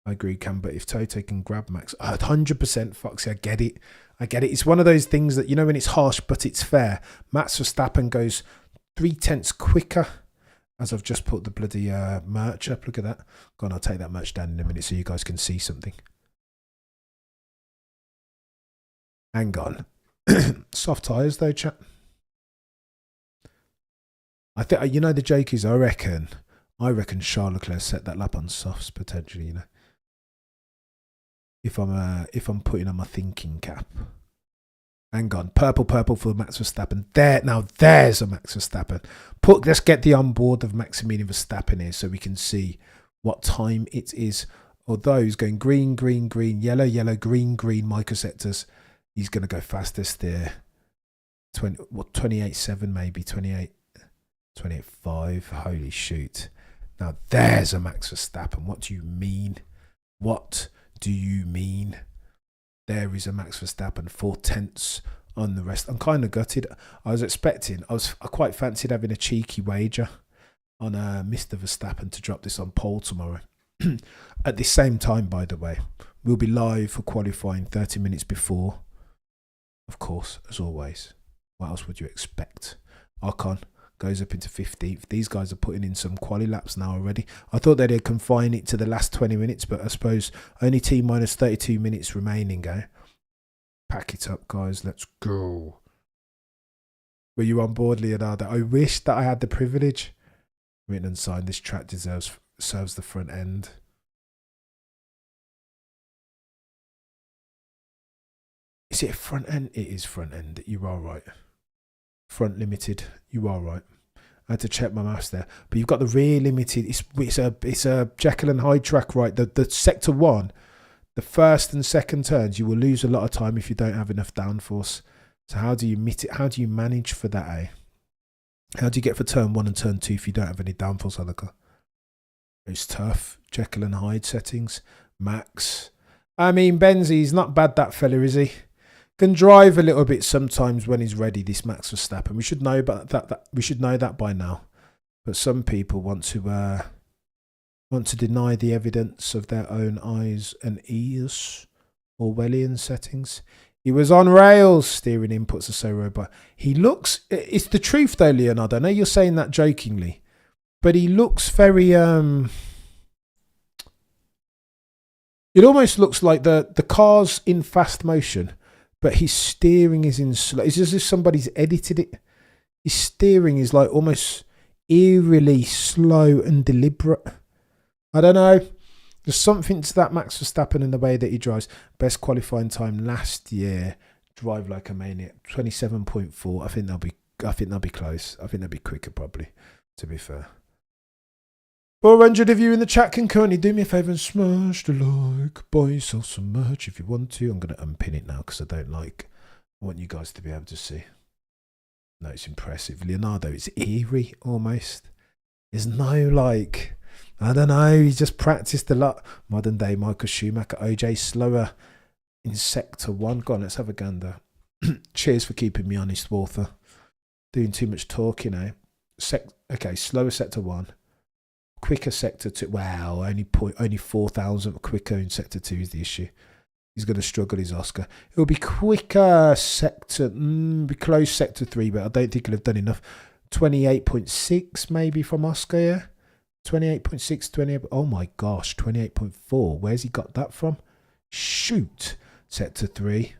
I agree, Cam, but if Toto can grab Max, 100% Foxy, I get it. It's one of those things that, you know, when it's harsh, but it's fair. Max Verstappen goes 0.3 quicker. As I've just put the bloody merch up. Look at that. Go on, I'll take that merch down in a minute so you guys can see something. Hang on. Soft tyres though, chat. I think, you know, the joke is, I reckon Charles Leclerc set that lap on softs potentially, you know. If I'm putting on my thinking cap. Hang on, purple for Max Verstappen. There's a Max Verstappen. Let's get the onboard of Maximilian Verstappen here so we can see what time it is. Although he's going green, yellow, green, microsectors. He's going to go fastest there. 28.7 maybe, 28.5. Holy shoot. Now there's a Max Verstappen. What do you mean? There is a Max Verstappen, 0.4 on the rest. I'm kind of gutted. I quite fancied having a cheeky wager on Mr. Verstappen to drop this on poll tomorrow. At the same time, by the way, we'll be live for qualifying 30 minutes before. Of course, as always. What else would you expect? Ocon goes up into 15th. These guys are putting in some quali laps now already. I thought they'd confine it to the last 20 minutes, but I suppose only T minus 32 minutes remaining, eh? Pack it up, guys. Let's go. Were you on board, Leonardo? I wish that I had the privilege. Written and signed. This track serves the front end. Is it a front end? It is front end. You are right. Front limited. You are right. I had to check my maths there. But you've got the rear limited. It's a Jekyll and Hyde track, right? The sector 1, the first and second turns, you will lose a lot of time if you don't have enough downforce. So how do you manage for that, eh? How do you get for turn 1 and turn 2 if you don't have any downforce on the car? It's tough. Jekyll and Hyde settings. Max. I mean, Benzie's not bad, that fella, is he? Can drive a little bit sometimes when he's ready. This Max Verstappen, we should know about that. We should know that by now. But some people want to deny the evidence of their own eyes and ears. Orwellian settings. He was on rails. Steering inputs are so robust. He looks. It's the truth though, Leonardo. I know you're saying that jokingly, but he looks very. It almost looks like the car's in fast motion, but his steering is in slow. It's as if somebody's edited it. His steering is like almost eerily slow and deliberate. I don't know. There's something to that Max Verstappen in the way that he drives. Best qualifying time last year. Drive like a maniac. 27.4. I think they'll be close. I think they'll be quicker probably. To be fair. 400 of you in the chat can currently do me a favour and smash the like. Buy yourself some merch if you want to. I'm going to unpin it now because I want you guys to be able to see. No, it's impressive. Leonardo, it's eerie almost. There's no like, I don't know, he's just practiced a lot. Modern day Michael Schumacher, OJ slower in sector 1. Go on, let's have a gander. Cheers for keeping me honest, Walther. Doing too much talking now. Okay, slower sector 1. Quicker sector 2. Wow, only 4,000 quicker in sector 2 is the issue. He's going to struggle, is Oscar. It'll be quicker sector, be close sector 3, but I don't think he'll have done enough. 28.6 maybe from Oscar, yeah? 28.6, 28. Oh my gosh, 28.4. Where's he got that from? Shoot. Sector 3.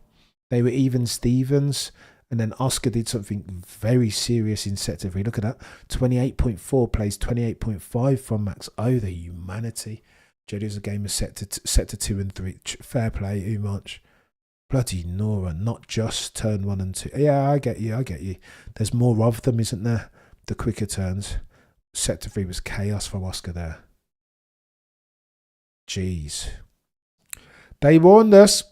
They were even Stevens. And then Oscar did something very serious in sector 3. Look at that. 28.4 plays 28.5 from Max. Oh, the humanity. Jodi's a game of sector 2 and 3. Fair play, too much. Bloody Nora, not just turn 1 and 2. Yeah, I get you. There's more of them, isn't there? The quicker turns. Sector 3 was chaos from Oscar there. Jeez. They warned us.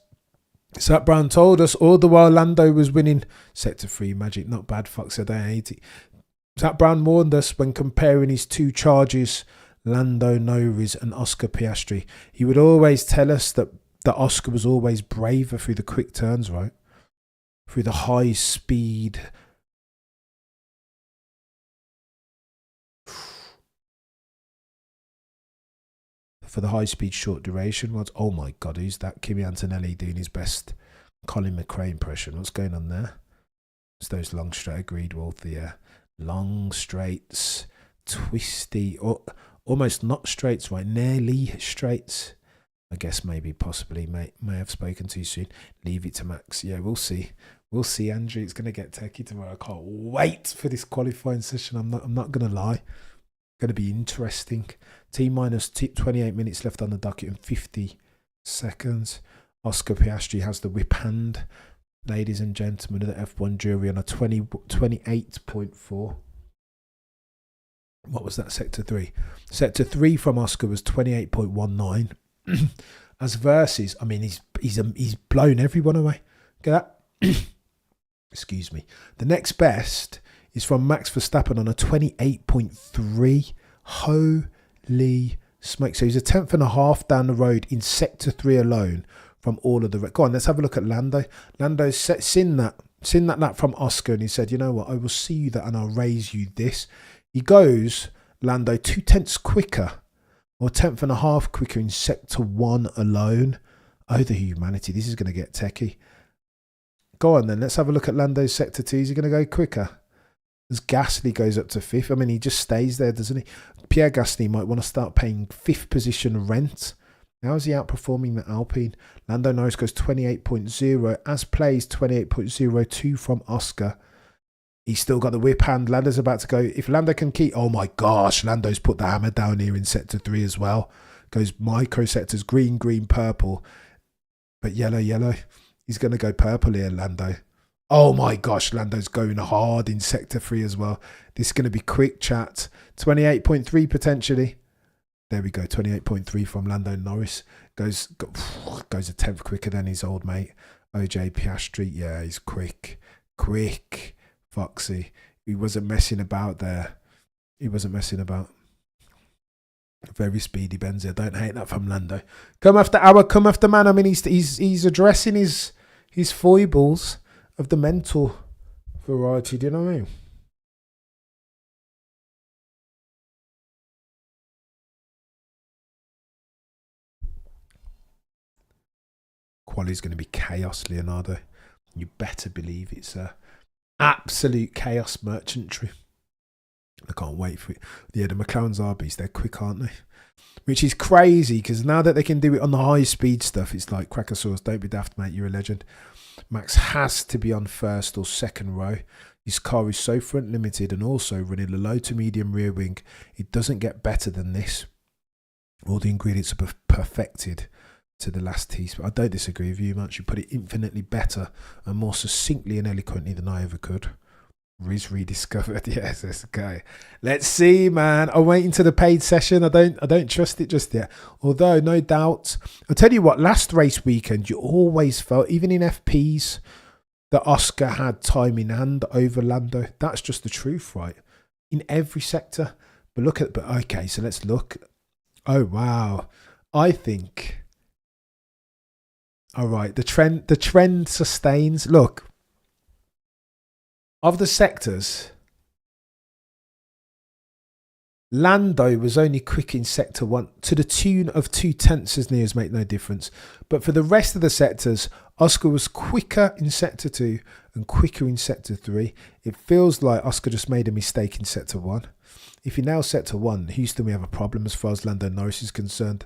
Zach Brown told us all the while Lando was winning. Sector 3 magic, not bad. Fox said I hate it. Zach Brown warned us when comparing his two charges, Lando Norris and Oscar Piastri. He would always tell us that Oscar was always braver through the quick turns, right? Through the high speed. For the high speed short duration ones. Oh my God, who's that? Kimi Antonelli doing his best Colin McRae impression. What's going on there? It's those long straight, agreed, Walter. Yeah. Long straights, twisty, or almost not straights, right? Nearly straights. I guess maybe possibly may have spoken too soon. Leave it to Max. Yeah, we'll see. We'll see, Andrew. It's gonna get techie tomorrow. I can't wait for this qualifying session. I'm not gonna lie. Going to be interesting. T minus 28 minutes left on the docket and 50 seconds. Oscar Piastri has the whip hand. Ladies and gentlemen of the F1 jury on a 28.4. What was that? Sector 3. Sector 3 from Oscar was 28.19. As versus, I mean, he's blown everyone away. Get that? Excuse me. The next best is from Max Verstappen on a 28.3. Holy smoke. So he's a 10th and a half down the road in sector 3 alone from all of the... Go on, let's have a look at Lando. Lando's seen that lap from Oscar and he said, you know what, I will see you that and I'll raise you this. He goes, Lando, 2/10 quicker or 10th and a half quicker in sector 1 alone. Oh, the humanity. This is going to get techie. Go on then, let's have a look at Lando's sector 2. Is he going to go quicker? As Gasly goes up to 5th. I mean, he just stays there, doesn't he? Pierre Gasly might want to start paying 5th position rent. How is he outperforming the Alpine? Lando Norris goes 28.0. As plays 28.02 from Oscar. He's still got the whip hand. Lando's about to go. If Lando can keep... Oh my gosh, Lando's put the hammer down here in sector 3 as well. Goes micro sectors, green, green, purple. But yellow, yellow. He's going to go purple here, Lando. Oh my gosh, Lando's going hard in sector 3 as well. This is going to be quick, chat. 28.3 potentially. There we go, 28.3 from Lando Norris. Goes a 10th quicker than his old mate. OJ Piastri, yeah, he's quick. Quick, Foxy. He wasn't messing about there. He wasn't messing about. Very speedy Benz. I don't hate that from Lando. Come after hour, come after man. I mean, he's addressing his his foibles of the mental variety. Do you know what I mean? Quality's going to be chaos, Leonardo. You better believe it's absolute chaos merchantry. I can't wait for it. Yeah, the McLaren's RBs, they're quick, aren't they? Which is crazy, because now that they can do it on the high speed stuff, it's like, Crackosaurus, don't be daft, mate, you're a legend. Max has to be on first or second row. His car is so front limited and also running a low to medium rear wing. It doesn't get better than this. All the ingredients are perfected to the last teaspoon. I don't disagree with you, much. You put it infinitely better and more succinctly and eloquently than I ever could. Riz rediscovered. Yes, let's go. Let's see, man. I'm waiting to the paid session. I don't trust it just yet. Although, no doubt, I'll tell you what, last race weekend, you always felt, even in FPs, that Oscar had time in hand over Lando. That's just the truth, right? In every sector. But okay, so let's look. Oh, wow. I think, all right, the trend sustains. Look, of the sectors, Lando was only quick in sector 1 to the tune of 0.2 as near as make no difference. But for the rest of the sectors, Oscar was quicker in sector 2 and quicker in sector 3. It feels like Oscar just made a mistake in sector 1. If you nail sector 1, Houston, we have a problem as far as Lando Norris is concerned.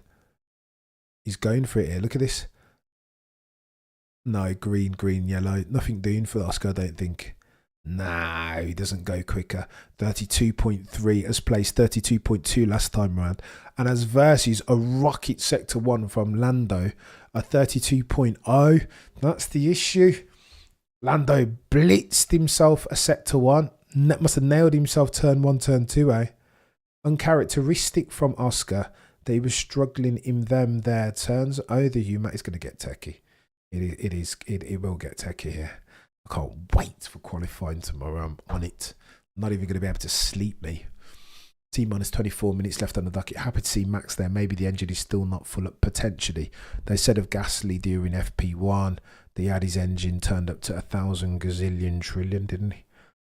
He's going for it here. Look at this. No, green, yellow. Nothing doing for Oscar, I don't think. No, he doesn't go quicker. 32.3 has placed 32.2 last time round. And as versus a rocket sector 1 from Lando, a 32.0. That's the issue. Lando blitzed himself a sector 1. Must have nailed himself turn 1, turn 2, eh? Uncharacteristic from Oscar that he was struggling in their turns. Oh, the UMAT is going to get techie. It will get techie here. I can't wait for qualifying tomorrow. I'm on it. I'm not even going to be able to sleep me. T-minus 24 minutes left on the docket. Happy to see Max there. Maybe the engine is still not full up, potentially. They said of Gasly during FP1 that he had his engine turned up to 1,000 gazillion trillion, didn't he?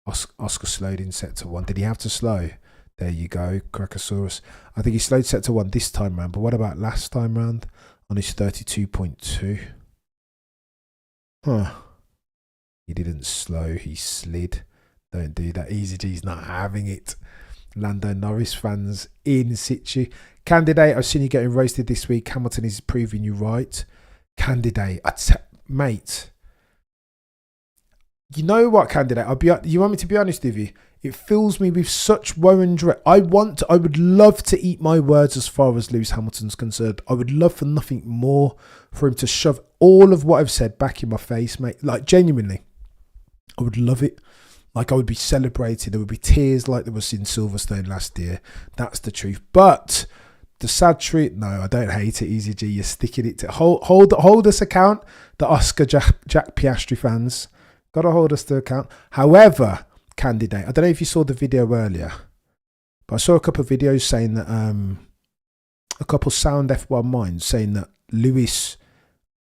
Oscar slowed in sector 1. Did he have to slow? There you go, Crackosaurus. I think he slowed sector 1 this time round, but what about last time round on his 32.2? Huh. He didn't slow, he slid. Don't do that. Easy G's not having it. Lando Norris fans in situ. Candidate, I've seen you getting roasted this week. Hamilton is proving you right. Candidate, mate. You know what, Candidate? You want me to be honest with you? It fills me with such woe and dread. I would love to eat my words as far as Lewis Hamilton's concerned. I would love for nothing more for him to shove all of what I've said back in my face, mate. Like, genuinely, I would love it. Like, I would be celebrating. There would be tears like there was in Silverstone last year. That's the truth. But the sad truth, no, I don't hate it, Easy G. You're sticking it to hold us account, the Oscar Jack Piastri fans. Got to hold us to account. However, Candidate, I don't know if you saw the video earlier, but I saw a couple of videos saying that a couple sound F1 minds saying that Lewis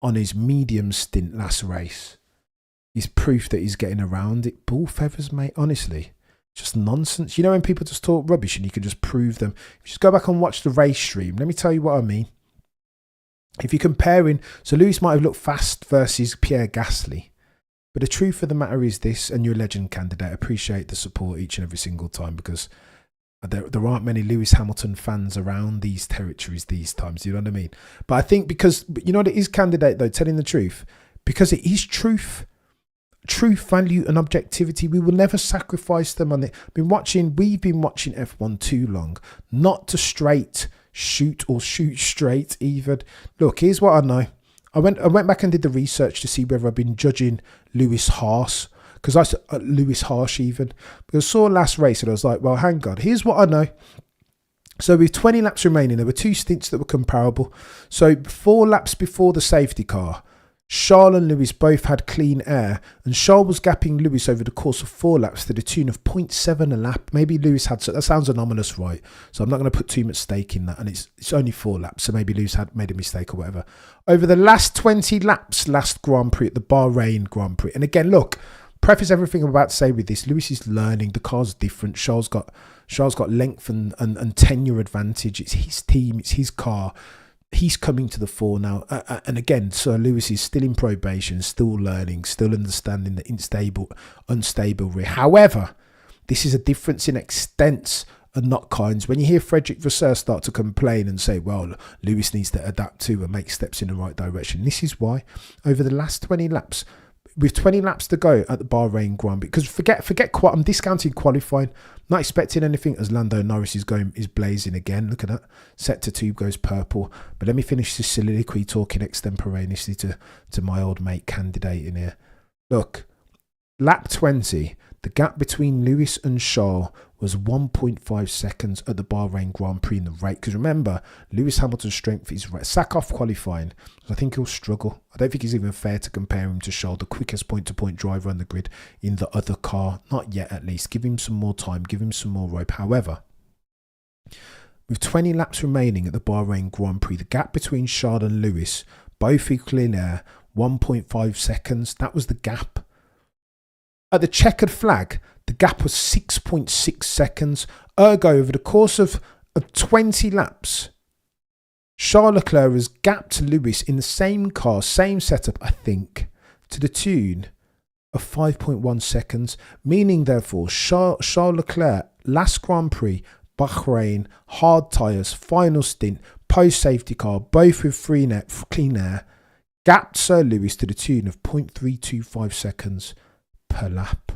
on his medium stint last race is proof that he's getting around it. Bull feathers, mate, honestly. Just nonsense. You know when people just talk rubbish and you can just prove them? If you just go back and watch the race stream, let me tell you what I mean. If you're comparing, so Lewis might have looked fast versus Pierre Gasly. But the truth of the matter is this, and you're a legend, Candidate. I appreciate the support each and every single time, because there aren't many Lewis Hamilton fans around these territories these times. You know what I mean? But I think because, you know what it is, Candidate, though, telling the truth, because it is truth, value and objectivity. We will never sacrifice them on it. We've been watching F1 too long, not to shoot straight even. Look, here's what I know. I went back and did the research to see whether I've been judging Lewis harsh, because I said Lewis harsh even, because I saw last race and I was like, well, hang on, here's what I know. So with 20 laps remaining, there were two stints that were comparable. So 4 laps before the safety car, Charles and Lewis both had clean air, and Charles was gapping Lewis over the course of 4 laps to the tune of 0.7 a lap. Maybe Lewis had, so that sounds anomalous, right? So I'm not going to put too much stake in that, and it's only 4 laps, so maybe Lewis had made a mistake or whatever. Over the last 20 laps, last Grand Prix at the Bahrain Grand Prix, and again, look, preface everything I'm about to say with this. Lewis is learning. The car's different. Charles got length and tenure advantage. It's his team. It's his car. He's coming to the fore now. And again, Sir Lewis is still in probation, still learning, still understanding the unstable rear. However, this is a difference in extents and not kinds. When you hear Frederick Vasseur start to complain and say, well, Lewis needs to adapt to and make steps in the right direction, this is why. Over the last 20 laps, with 20 laps to go at the Bahrain Grand Prix, because I'm discounting qualifying, not expecting anything as Lando Norris is blazing again. Look at that. Sector 2 goes purple. But let me finish this soliloquy talking extemporaneously to my old mate candidate in here. Look, lap 20, the gap between Lewis and Charles was 1.5 seconds at the Bahrain Grand Prix in the rate. Because remember, Lewis Hamilton's strength is sack off qualifying. So I think he'll struggle. I don't think it's even fair to compare him to Charles, the quickest point-to-point driver on the grid in the other car. Not yet, at least. Give him some more time. Give him some more rope. However, with 20 laps remaining at the Bahrain Grand Prix, the gap between Charles and Lewis, both equally in air, 1.5 seconds. That was the gap. At the checkered flag, the gap was 6.6 seconds. Ergo, over the course of 20 laps, Charles Leclerc has gapped Lewis in the same car, same setup, I think, to the tune of 5.1 seconds. Meaning, therefore, Charles Leclerc, last Grand Prix, Bahrain, hard tyres, final stint, post-safety car, both with clean air, gapped Sir Lewis to the tune of 0.325 seconds per lap.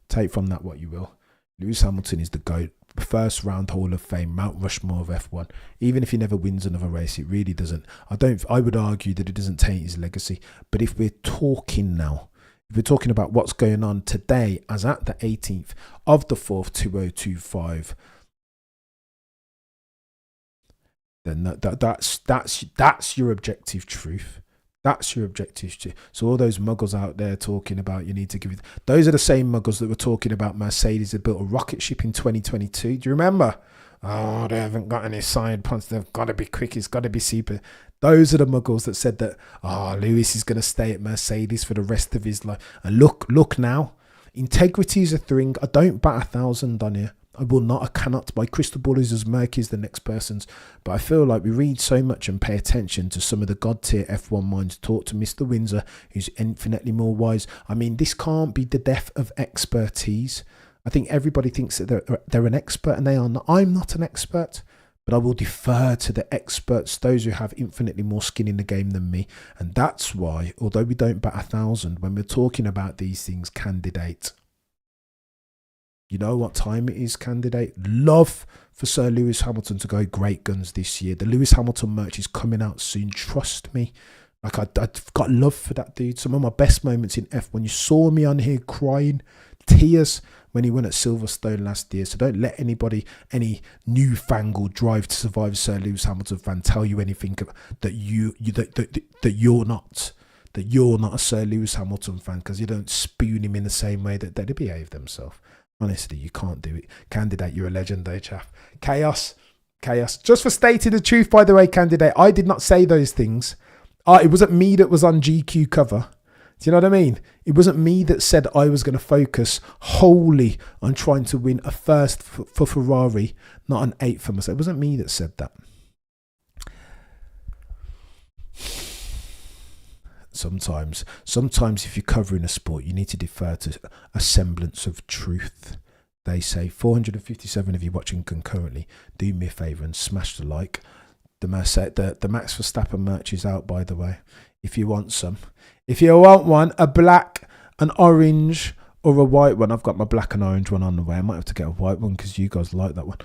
Take from that what you will. Lewis Hamilton is the GOAT. First round Hall of Fame, Mount Rushmore of F1. Even if he never wins another race, it really doesn't. I would argue that it doesn't taint his legacy. But if we're talking now, if we're talking about what's going on today, as at the 18th of the 4th, 2025, then that's your objective truth. That's your objective. So all those muggles out there talking about you need to give it, those are the same muggles that were talking about Mercedes had built a rocket ship in 2022. Do you remember? Oh, they haven't got any side punts. They've got to be quick. It's got to be super. Those are the muggles that said that, Lewis is going to stay at Mercedes for the rest of his life. And look now. Integrity is a thing. I don't bat 1,000 on here. I will not, I cannot. My crystal ball is as murky as the next person's. But I feel like we read so much and pay attention to some of the god tier F1 minds. Talk to Mr. Windsor, who's infinitely more wise. I mean, this can't be the death of expertise. I think everybody thinks that they're an expert and they are not. I'm not an expert, but I will defer to the experts, those who have infinitely more skin in the game than me. And that's why, although we don't bat 1,000, when we're talking about these things, candidate, you know what time it is, candidate? Love for Sir Lewis Hamilton to go great guns this year. The Lewis Hamilton merch is coming out soon. Trust me. Like, I've got love for that dude. Some of my best moments in F1. You saw me on here crying, tears, when he won at Silverstone last year. So don't let anybody, any newfangled Drive to Survive Sir Lewis Hamilton fan tell you anything that you're not a Sir Lewis Hamilton fan, because you don't spoon him in the same way that they behave themselves. Honestly, you can't do it. Candidate, you're a legend, though, chaff. Chaos. Just for stating the truth, by the way, candidate, I did not say those things. It wasn't me that was on GQ cover. Do you know what I mean? It wasn't me that said I was going to focus wholly on trying to win a first for Ferrari, not an 8th for myself. It wasn't me that said that. Sometimes if you're covering a sport, you need to defer to a semblance of truth. They say 457 of you watching concurrently, do me a favour and smash the like. The Max Verstappen merch is out, by the way, if you want some. If you want one, a black, an orange, or a white one. I've got my black and orange one on the way. I might have to get a white one because you guys like that one.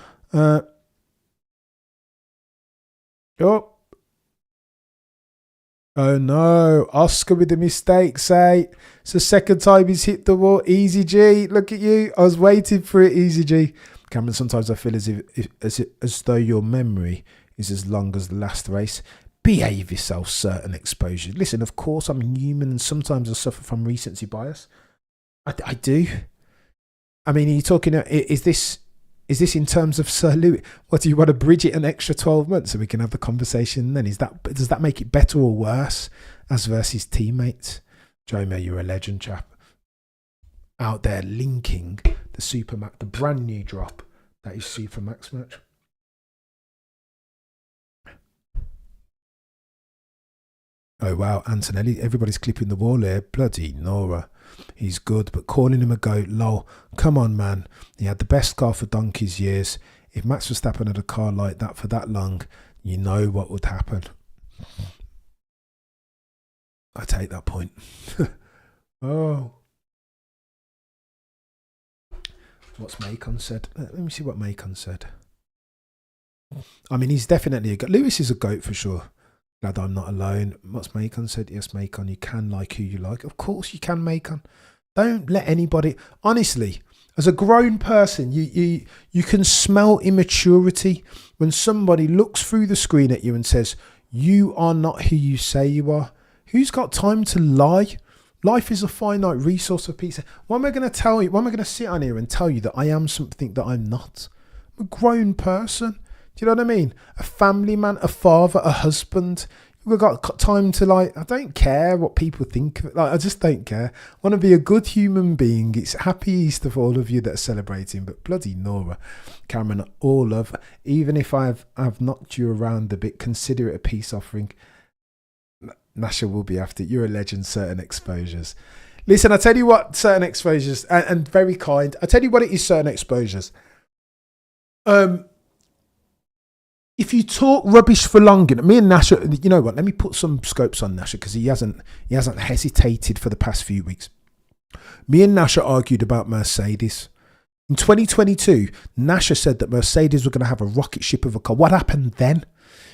Oh no, Oscar with the mistake, say. It's the second time he's hit the wall. Easy G, look at you. I was waiting for it, Easy G. Cameron, sometimes I feel as though your memory is as long as the last race. Behave yourself, certain exposure. Listen, of course, I'm human and sometimes I suffer from recency bias. I do. I mean, are you talking, is this in terms of Sir Lewis? What, do you want to bridge it an extra 12 months so we can have the conversation then? Does that make it better or worse as versus teammates? Jomo, you're a legend, chap. Out there linking the Supermax, the brand new drop that is Supermax match. Oh wow, Antonelli, everybody's clipping the wall here. Bloody Nora. He's good, but calling him a goat, lol. Come on, man. He had the best car for donkey's years. If Max Verstappen had a car like that for that long, you know what would happen. I take that point. Oh. What's Macon said? Let me see what Macon said. I mean, he's definitely a goat. Lewis is a goat for sure. Glad I'm not alone. What's Macon said? Yes, Macon, you can like who you like. Of course you can, Macon. Don't let anybody... Honestly, as a grown person, you can smell immaturity when somebody looks through the screen at you and says, you are not who you say you are. Who's got time to lie? Life is a finite resource of pizza. Why am I going to tell you? Why am I going to sit on here and tell you that I am something that I'm not? I'm a grown person. Do you know what I mean? A family man, a father, a husband. We've got time to I don't care what people think. I just don't care. I want to be a good human being. It's happy Easter for all of you that are celebrating. But bloody Nora, Cameron, all love. Even if I've knocked you around a bit, consider it a peace offering. Nasha will be after it. You're a legend, certain exposures. Listen, I tell you what, certain exposures, and very kind. I tell you what it is, certain exposures. If you talk rubbish for long, me and Nasha, you know what? Let me put some scopes on Nasha because he hasn't hesitated for the past few weeks. Me and Nasha argued about Mercedes. In 2022, Nasha said that Mercedes were going to have a rocket ship of a car. What happened then?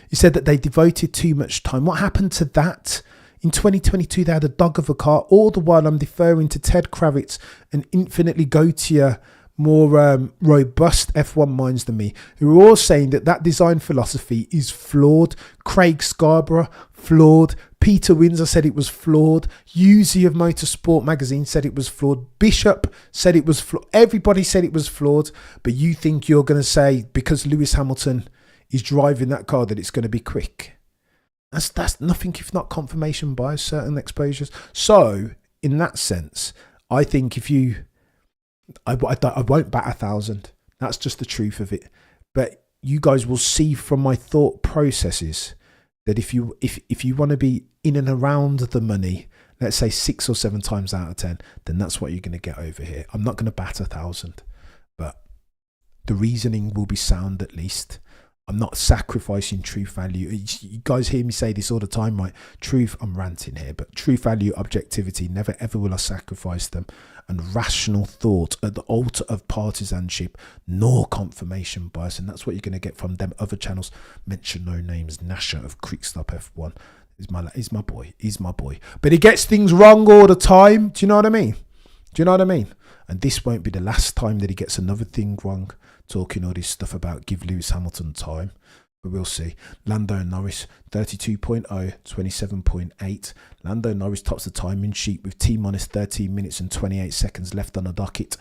He said that they devoted too much time. What happened to that? In 2022, they had a dog of a car. All the while, I'm deferring to Ted Kravitz and infinitely Gautier, more robust F1 minds than me, who are all saying that design philosophy is flawed. Craig Scarborough, flawed. Peter Windsor said it was flawed. Yuzi of Motorsport magazine said it was flawed. Bishop said it was flawed. Everybody said it was flawed. But you think you're going to say because Lewis Hamilton is driving that car that it's going to be quick? That's nothing if not confirmation bias, certain exposures. So in that sense, I think if you... I won't bat 1,000. That's just the truth of it. But you guys will see from my thought processes that if you want to be in and around the money, let's say 6 or 7 times out of 10, then that's what you're going to get over here. I'm not going to bat 1,000, but the reasoning will be sound at least. I'm not sacrificing truth value. You guys hear me say this all the time, right? Truth, I'm ranting here, but truth value, objectivity, never ever will I sacrifice them. And rational thought at the altar of partisanship, nor confirmation bias. And that's what you're going to get from them other channels. Mention no names. Nasha of Quickstop F1 is my boy. But he gets things wrong all the time. Do you know what I mean? And this won't be the last time that he gets another thing wrong, talking all this stuff about give Lewis Hamilton time. But we'll see. Lando Norris, 32.0, 27.8. Lando Norris tops the timing sheet with T-minus 13 minutes and 28 seconds left on the docket.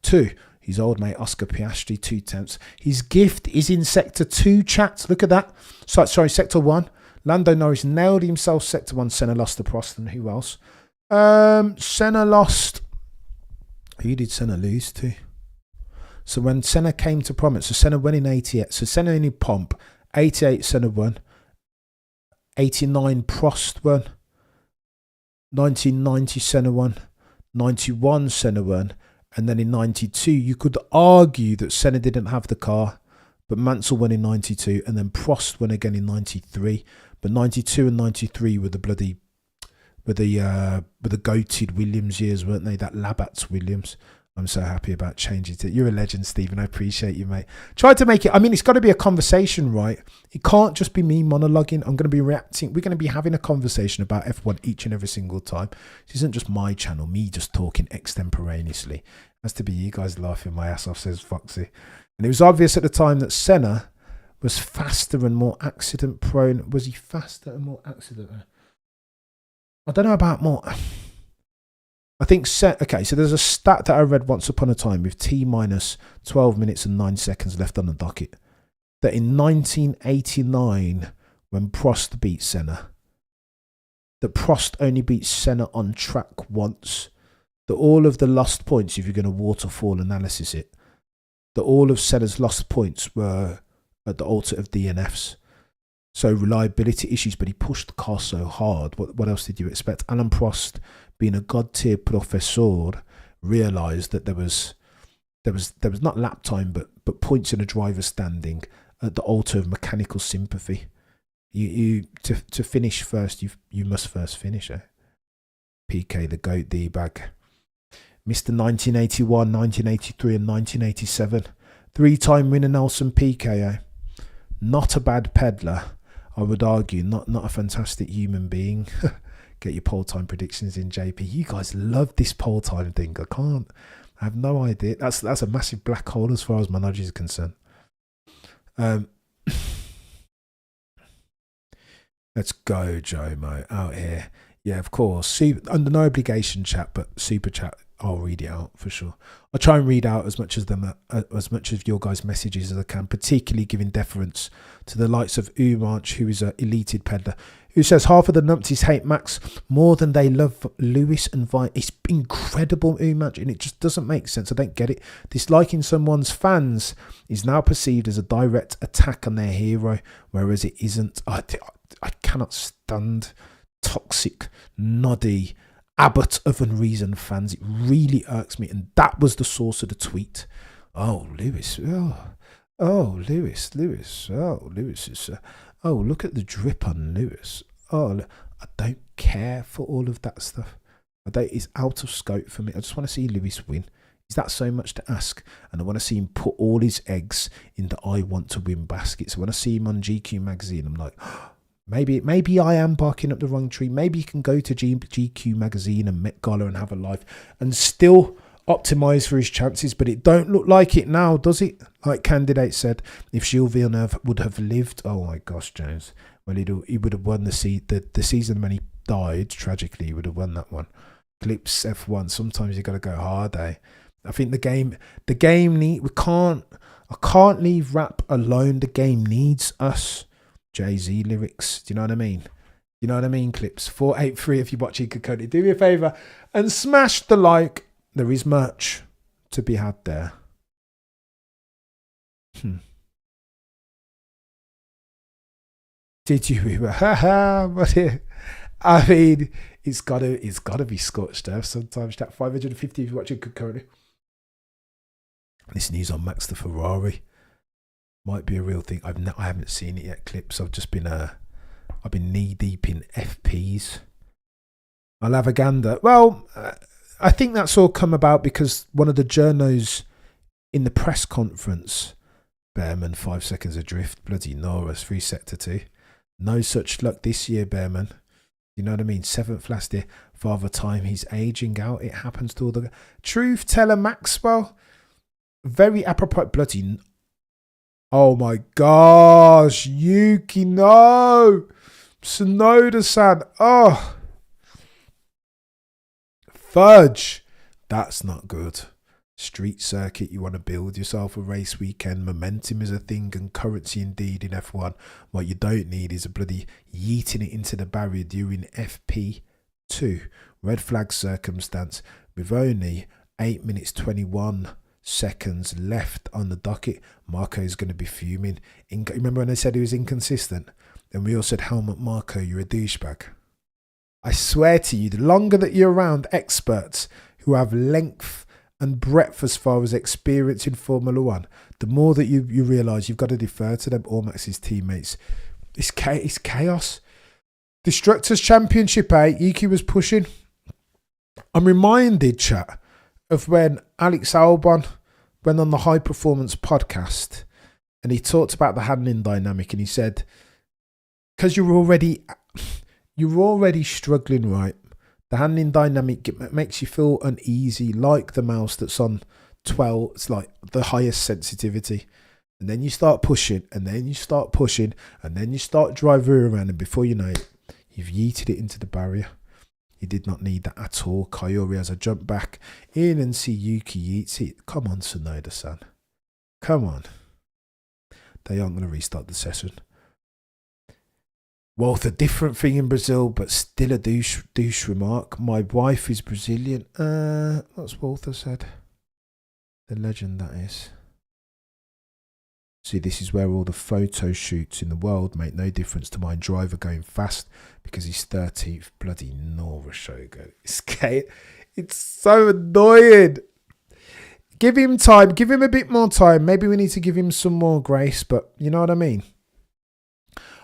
2, his old mate Oscar Piastri, 2 tenths. His gift is in Sector 2, chat. Look at that. Sorry, Sector 1. Lando Norris nailed himself. Sector 1, Senna lost to Prost. And who else? Senna lost... Who did Senna lose to? So when Senna came to Prominence, so Senna went in 88. So Senna in Pomp, 88 Senna won. 89 Prost won. 1990 Senna won. 91 Senna won. And then in 92, you could argue that Senna didn't have the car, but Mansell won in 92, and then Prost won again in 93. But 92 and 93 were the goated Williams years, weren't they? That Labatt's Williams. I'm so happy about changing it. You're a legend, Stephen. I appreciate you, mate. Try to make it... I mean, it's got to be a conversation, right? It can't just be me monologuing. I'm going to be reacting. We're going to be having a conversation about F1 each and every single time. This isn't just my channel, me just talking extemporaneously. It has to be you guys laughing my ass off, says Foxy. And it was obvious at the time that Senna was faster and more accident prone. Was he faster and more accident? I don't know about more. I think okay, so there's a stat that I read once upon a time with T minus 12 minutes and 9 seconds left on the docket, that in 1989, when Prost beat Senna, that Prost only beat Senna on track once, that all of the lost points, if you're going to waterfall analysis it, that all of Senna's lost points were at the altar of DNFs. So reliability issues, but he pushed the car so hard. What else did you expect? Alain Prost, being a god-tier professor, realised that there was not lap time, but points in a driver's standing at the altar of mechanical sympathy. You to finish first, you must first finish. PK the goat D-bag. Mr. 1981, 1983 and 1987. 3-time winner Nelson Piquet. Not a bad peddler, I would argue. Not a fantastic human being. Get your poll time predictions in, JP. You guys love this poll time thing. I have no idea. That's a massive black hole as far as my knowledge is concerned. Let's go, Jomo, out here. Yeah, of course. Under no obligation chat, but super chat, I'll read it out for sure. I'll try and read out as much of your guys' messages as I can, particularly giving deference to the likes of Umarch, who is an elated peddler, who says half of the numpties hate Max more than they love Lewis and Vine. It's incredible, Umarch, and it just doesn't make sense. I don't get it. Disliking someone's fans is now perceived as a direct attack on their hero, whereas it isn't. I cannot stand toxic, noddy, Abbott of Unreason fans. It really irks me, and that was the source of the tweet. Oh, Lewis. Oh, Lewis. Oh, Lewis is... oh, look at the drip on Lewis. Oh, I don't care for all of that stuff. It's out of scope for me. I just want to see Lewis win. Is that so much to ask? And I want to see him put all his eggs in the I want to win basket. So when I see him on GQ magazine, I'm like... Maybe I am barking up the wrong tree. Maybe you can go to GQ magazine and Met Gala and have a life and still optimise for his chances. But it don't look like it now, does it? Like Candidate said, if Gilles Villeneuve would have lived, oh my gosh, Jones. Well, he would have won the season when he died. Tragically, he would have won that one. Clips F1. Sometimes you got to go hard, eh? I think the game I can't leave rap alone. The game needs us. Jay-Z lyrics. Do you know what I mean? You know what I mean, Clips? 483 if you're watching Kokoni. Do me a favour and smash the like. There is merch to be had there. Did you? But I mean, it's gotta be scorched earth sometimes. Chat 550 if you're watching Kokoni. This news on Max the Ferrari might be a real thing. I haven't seen it yet, Clips. I've just been I've been knee deep in FPs. I'll have a gander. Well, I think that's all come about because one of the journos in the press conference, Bearman 5 seconds adrift, bloody Norris 3 sector 2. No such luck this year, Bearman. You know what I mean? 7th last year. Father Time, he's aging out. It happens to all the truth teller Maxwell. Very apropos, bloody. Oh my gosh, Yuki, no! Sonoda-san, oh! Fudge! That's not good. Street circuit, you want to build yourself a race weekend. Momentum is a thing and currency indeed in F1. What you don't need is a bloody yeeting it into the barrier during FP2. Red flag circumstance with only 8 minutes 21 seconds left on the docket. Marco is going to be fuming. Remember when I said he was inconsistent? And we all said, Helmut Marco, you're a douchebag. I swear to you, the longer that you're around experts who have length and breadth as far as experience in Formula One, the more that you realise you've got to defer to them, or Max's teammates. It's chaos. Destructors Championship 8, Yuki was pushing. I'm reminded, chat, of when Alex Albon went on the High Performance podcast and he talked about the handling dynamic, and he said, because you're already struggling, right? The handling dynamic makes you feel uneasy, like the mouse that's on 12. It's like the highest sensitivity. And then you start pushing, and then you start pushing, and then you start driving around, and before you know it, you've yeeted it into the barrier. You did not need that at all. Kayori has a jump back in, and see Yuki yeets it. Come on, Tsunoda-san. Come on. They aren't going to restart the session. Well, it's a different thing in Brazil, but still a douche remark. My wife is Brazilian. What's Walter said? The legend, that is. See, this is where all the photo shoots in the world make no difference to my driver going fast because he's 13th. Bloody Norris Shogo. It's so annoying. Give him time. Give him a bit more time. Maybe we need to give him some more grace, but you know what I mean?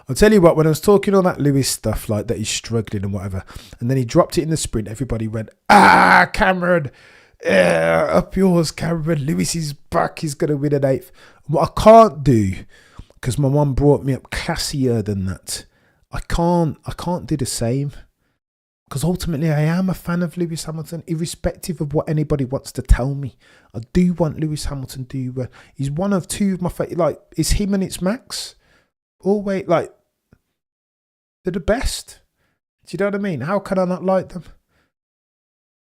I'll tell you what, when I was talking all that Lewis stuff, like that he's struggling and whatever, and then he dropped it in the sprint, everybody went, Cameron, up yours, Cameron. Lewis is back. He's going to win an 8th. What I can't do, because my mum brought me up classier than that, I can't do the same. Because ultimately I am a fan of Lewis Hamilton, irrespective of what anybody wants to tell me. I do want Lewis Hamilton to do. He's one of two of my favourite. Like, it's him and it's Max. Always, like, they're the best. Do you know what I mean? How can I not like them?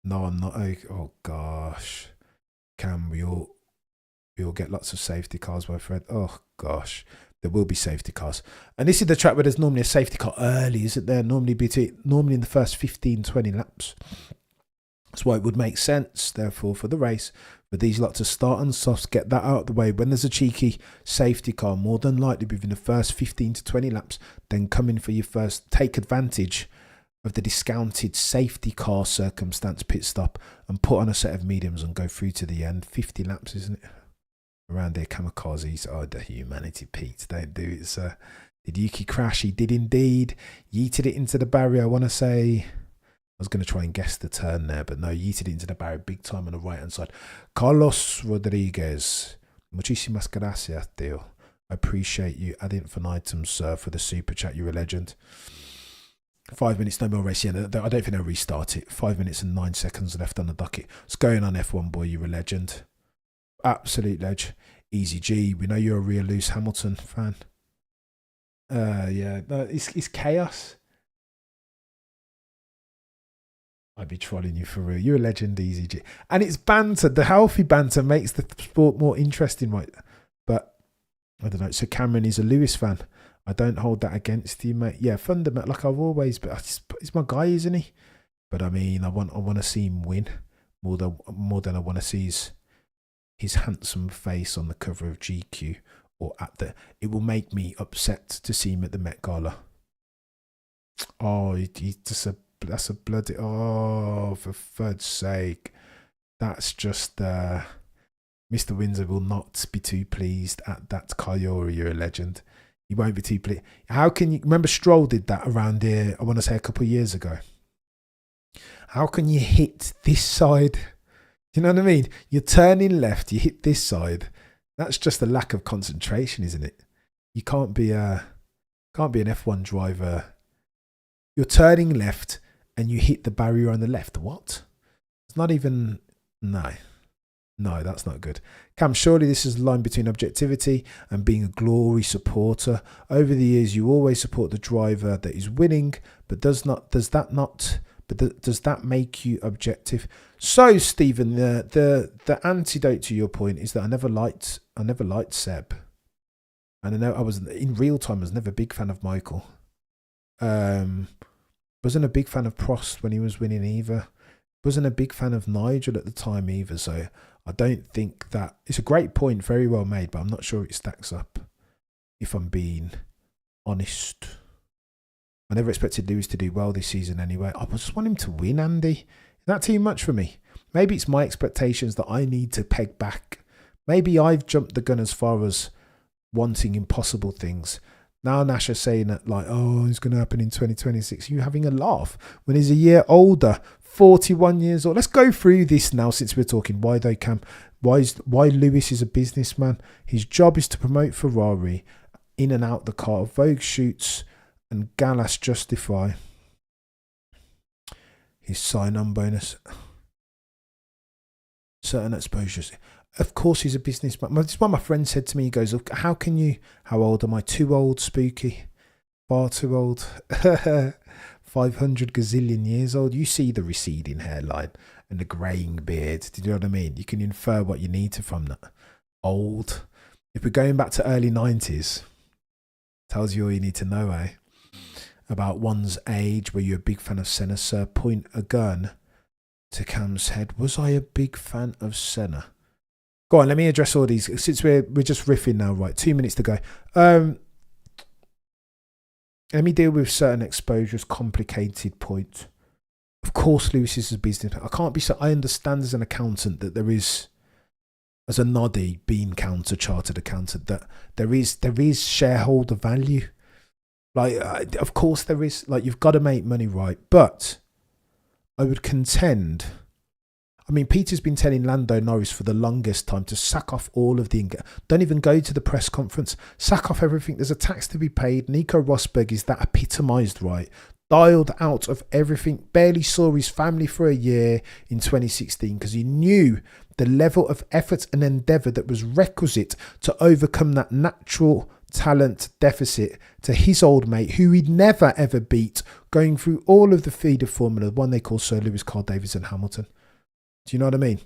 No, I'm not. Oh gosh. Can we all get lots of safety cars, my friend? Oh gosh. There will be safety cars. And this is the track where there's normally a safety car early, isn't there? Normally in the first 15, 20 laps. That's why it would make sense, therefore, for the race, for these lots to start and softs, get that out of the way. When there's a cheeky safety car, more than likely within the first 15 to 20 laps, then come in for your first, take advantage of the discounted safety car circumstance pit stop and put on a set of mediums and go through to the end. 50 laps, isn't it? Around there, kamikazes. Oh, the humanity, Pete. Don't do it, sir. Did Yuki crash? He did indeed. Yeeted it into the barrier. I want to say, I was going to try and guess the turn there, but no, yeeted it into the barrier big time on the right hand side. Carlos Rodriguez. Muchísimas gracias, tío. I appreciate you ad infinitum, sir, for the super chat. You're a legend. 5 minutes, no more race. Yeah, I don't think they'll restart it. 5 minutes and 9 seconds left on the docket. What's going on, F1 boy? You're a legend. Absolute ledge. Easy G. We know you're a real Lewis Hamilton fan. Yeah, no, it's chaos. I'd be trolling you for real. You're a legend, Easy G. And it's banter. The healthy banter makes the sport more interesting, right? But I don't know. So Cameron is a Lewis fan. I don't hold that against you, mate. Yeah, fundamental, like I've always. But he's my guy, isn't he? But I mean, I want to see him win more than I want to see his handsome face on the cover of GQ or it will make me upset to see him at the Met Gala. Oh, that's a bloody, oh, for fudge's sake. That's just, Mr. Windsor will not be too pleased at that. Kayori, you're a legend. He won't be too pleased. How can you, remember Stroll did that around here, I want to say a couple of years ago. How can you hit this side? You know what I mean? You're turning left, you hit this side. That's just a lack of concentration, isn't it? You can't be an F1 driver. You're turning left and you hit the barrier on the left. What? It's not even... No, that's not good. Cam, surely this is the line between objectivity and being a glory supporter. Over the years, you always support the driver that is winning, but does that make you objective? So, Stephen, the antidote to your point is that I never liked Seb, and I know I was in real time. I was never a big fan of Michael. Wasn't a big fan of Prost when he was winning either. Wasn't a big fan of Nigel at the time either. So I don't think that it's a great point, very well made, but I'm not sure it stacks up. If I'm being honest. I never expected Lewis to do well this season anyway. I just want him to win, Andy. Is that too much for me? Maybe it's my expectations that I need to peg back. Maybe I've jumped the gun as far as wanting impossible things. Now Nasha's saying that, like, oh, it's going to happen in 2026. You're having a laugh when he's a year older, 41 years old. Let's go through this now since we're talking. Why though, Cam? Why Lewis is a businessman. His job is to promote Ferrari in and out the car. Vogue shoots and Gallas justify his sign-on bonus. Certain exposures. Of course, he's a businessman. This is what my friend said to me. He goes, how old am I? Too old, Spooky. Far too old. 500 gazillion years old. You see the receding hairline and the greying beard. Do you know what I mean? You can infer what you need to from that. Old. If we're going back to early 90s, tells you all you need to know, eh? About one's age. Were you a big fan of Senna, sir? Point a gun to Cam's head. Was I a big fan of Senna? Go on, let me address all these. Since we're just riffing now, right? 2 minutes to go. Let me deal with certain exposures, complicated points. Of course, Lewis is a businessman. I understand as an accountant that there is, as a noddy, bean counter, chartered accountant, that there is shareholder value. Like, of course there is. Like, you've got to make money, right? But I would contend. I mean, Peter's been telling Lando Norris for the longest time to sack off all of the... Don't even go to the press conference. Sack off everything. There's a tax to be paid. Nico Rosberg is that epitomised, right? Dialed out of everything. Barely saw his family for a year in 2016 because he knew the level of effort and endeavour that was requisite to overcome that natural talent deficit to his old mate, who he'd never ever beat, going through all of the feeder formula, one they call Sir Lewis, Carl Davis and Hamilton. Do you know what I mean?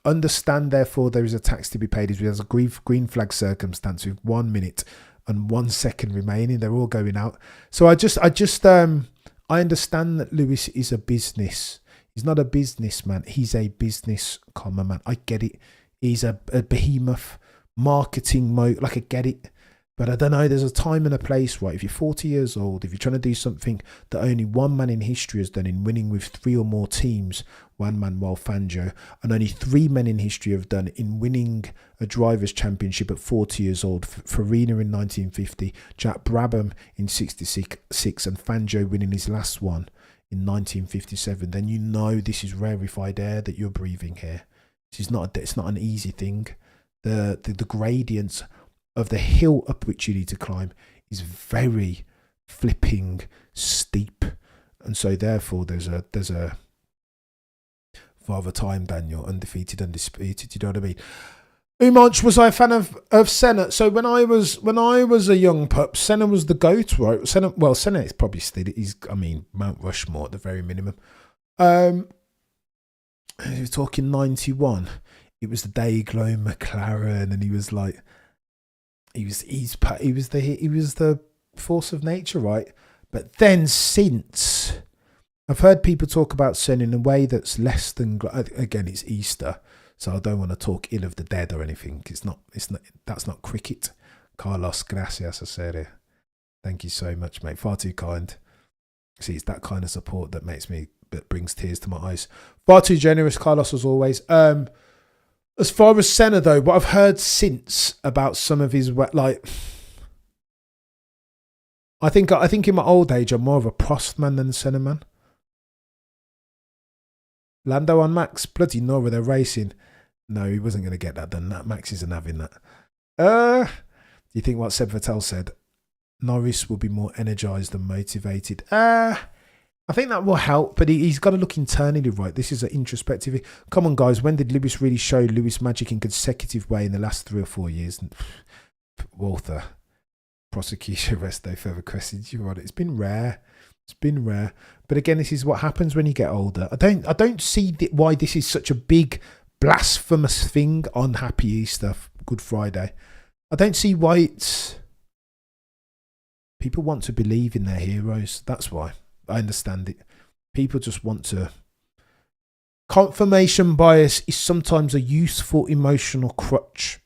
Understand, therefore, there is a tax to be paid. There's a green flag circumstance with 1 minute and 1 second remaining. They're all going out. So I understand that Lewis is a business. He's not a businessman. He's a business comma man. I get it. He's a behemoth marketing mode. Like, I get it. But I don't know, there's a time and a place, right? If you're 40 years old, if you're trying to do something that only one man in history has done in winning with 3 or more teams, Juan Manuel Fangio, and only 3 men in history have done in winning a drivers' championship at 40 years old, Farina in 1950, Jack Brabham in 66, and Fangio winning his last one in 1957, then you know this is rarefied air that you're breathing here. It's not an easy thing. The gradients of the hill up which you need to climb is very flipping steep, and so therefore there's a Father Time, Daniel, undefeated, undisputed. You know what I mean? Umanch, was I a fan of Senna? So when I was a young pup, Senna was the GOAT, right? Senna is probably still. Mount Rushmore at the very minimum. We're talking 91. It was the Dayglow McLaren, and he was like. He was the force of nature, right? But then since I've heard people talk about Senna in a way that's less than, again, it's Easter, so I don't want to talk ill of the dead or anything. That's not cricket. Carlos, gracias, hacer. Thank you so much, mate. Far too kind. See, it's that kind of support that brings tears to my eyes. Far too generous, Carlos, as always. As far as Senna, though, what I've heard since about some of his, like, I think in my old age, I'm more of a Prost man than a Senna man. Lando on Max, bloody Nora, they're racing. No, he wasn't going to get that done. Max isn't having that. Do you think what Seb Vettel said? Norris will be more energised and motivated. I think that will help, but he's got to look internally, right? This is an introspective. Come on, guys. When did Lewis really show Lewis magic in consecutive way in the last 3 or 4 years? Walter, prosecution, rest, no further questions. You're on it. It's been rare. But again, this is what happens when you get older. I don't see why this is such a big blasphemous thing on Happy Easter, Good Friday. I don't see why it's. People want to believe in their heroes. That's why. I understand it. People just want to. Confirmation bias is sometimes a useful emotional crutch.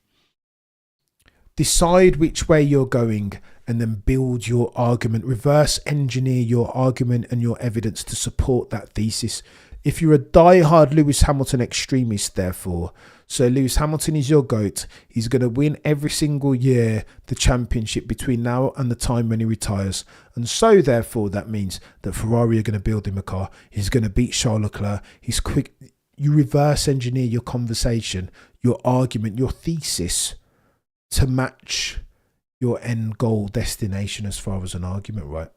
Decide which way you're going and then build your argument. Reverse engineer your argument and your evidence to support that thesis. If you're a die-hard Lewis Hamilton extremist, therefore, so Lewis Hamilton is your GOAT, he's going to win every single year the championship between now and the time when he retires. And so, therefore, that means that Ferrari are going to build him a car. He's going to beat Charles Leclerc. He's quick. You reverse engineer your conversation, your argument, your thesis to match your end goal destination as far as an argument, right?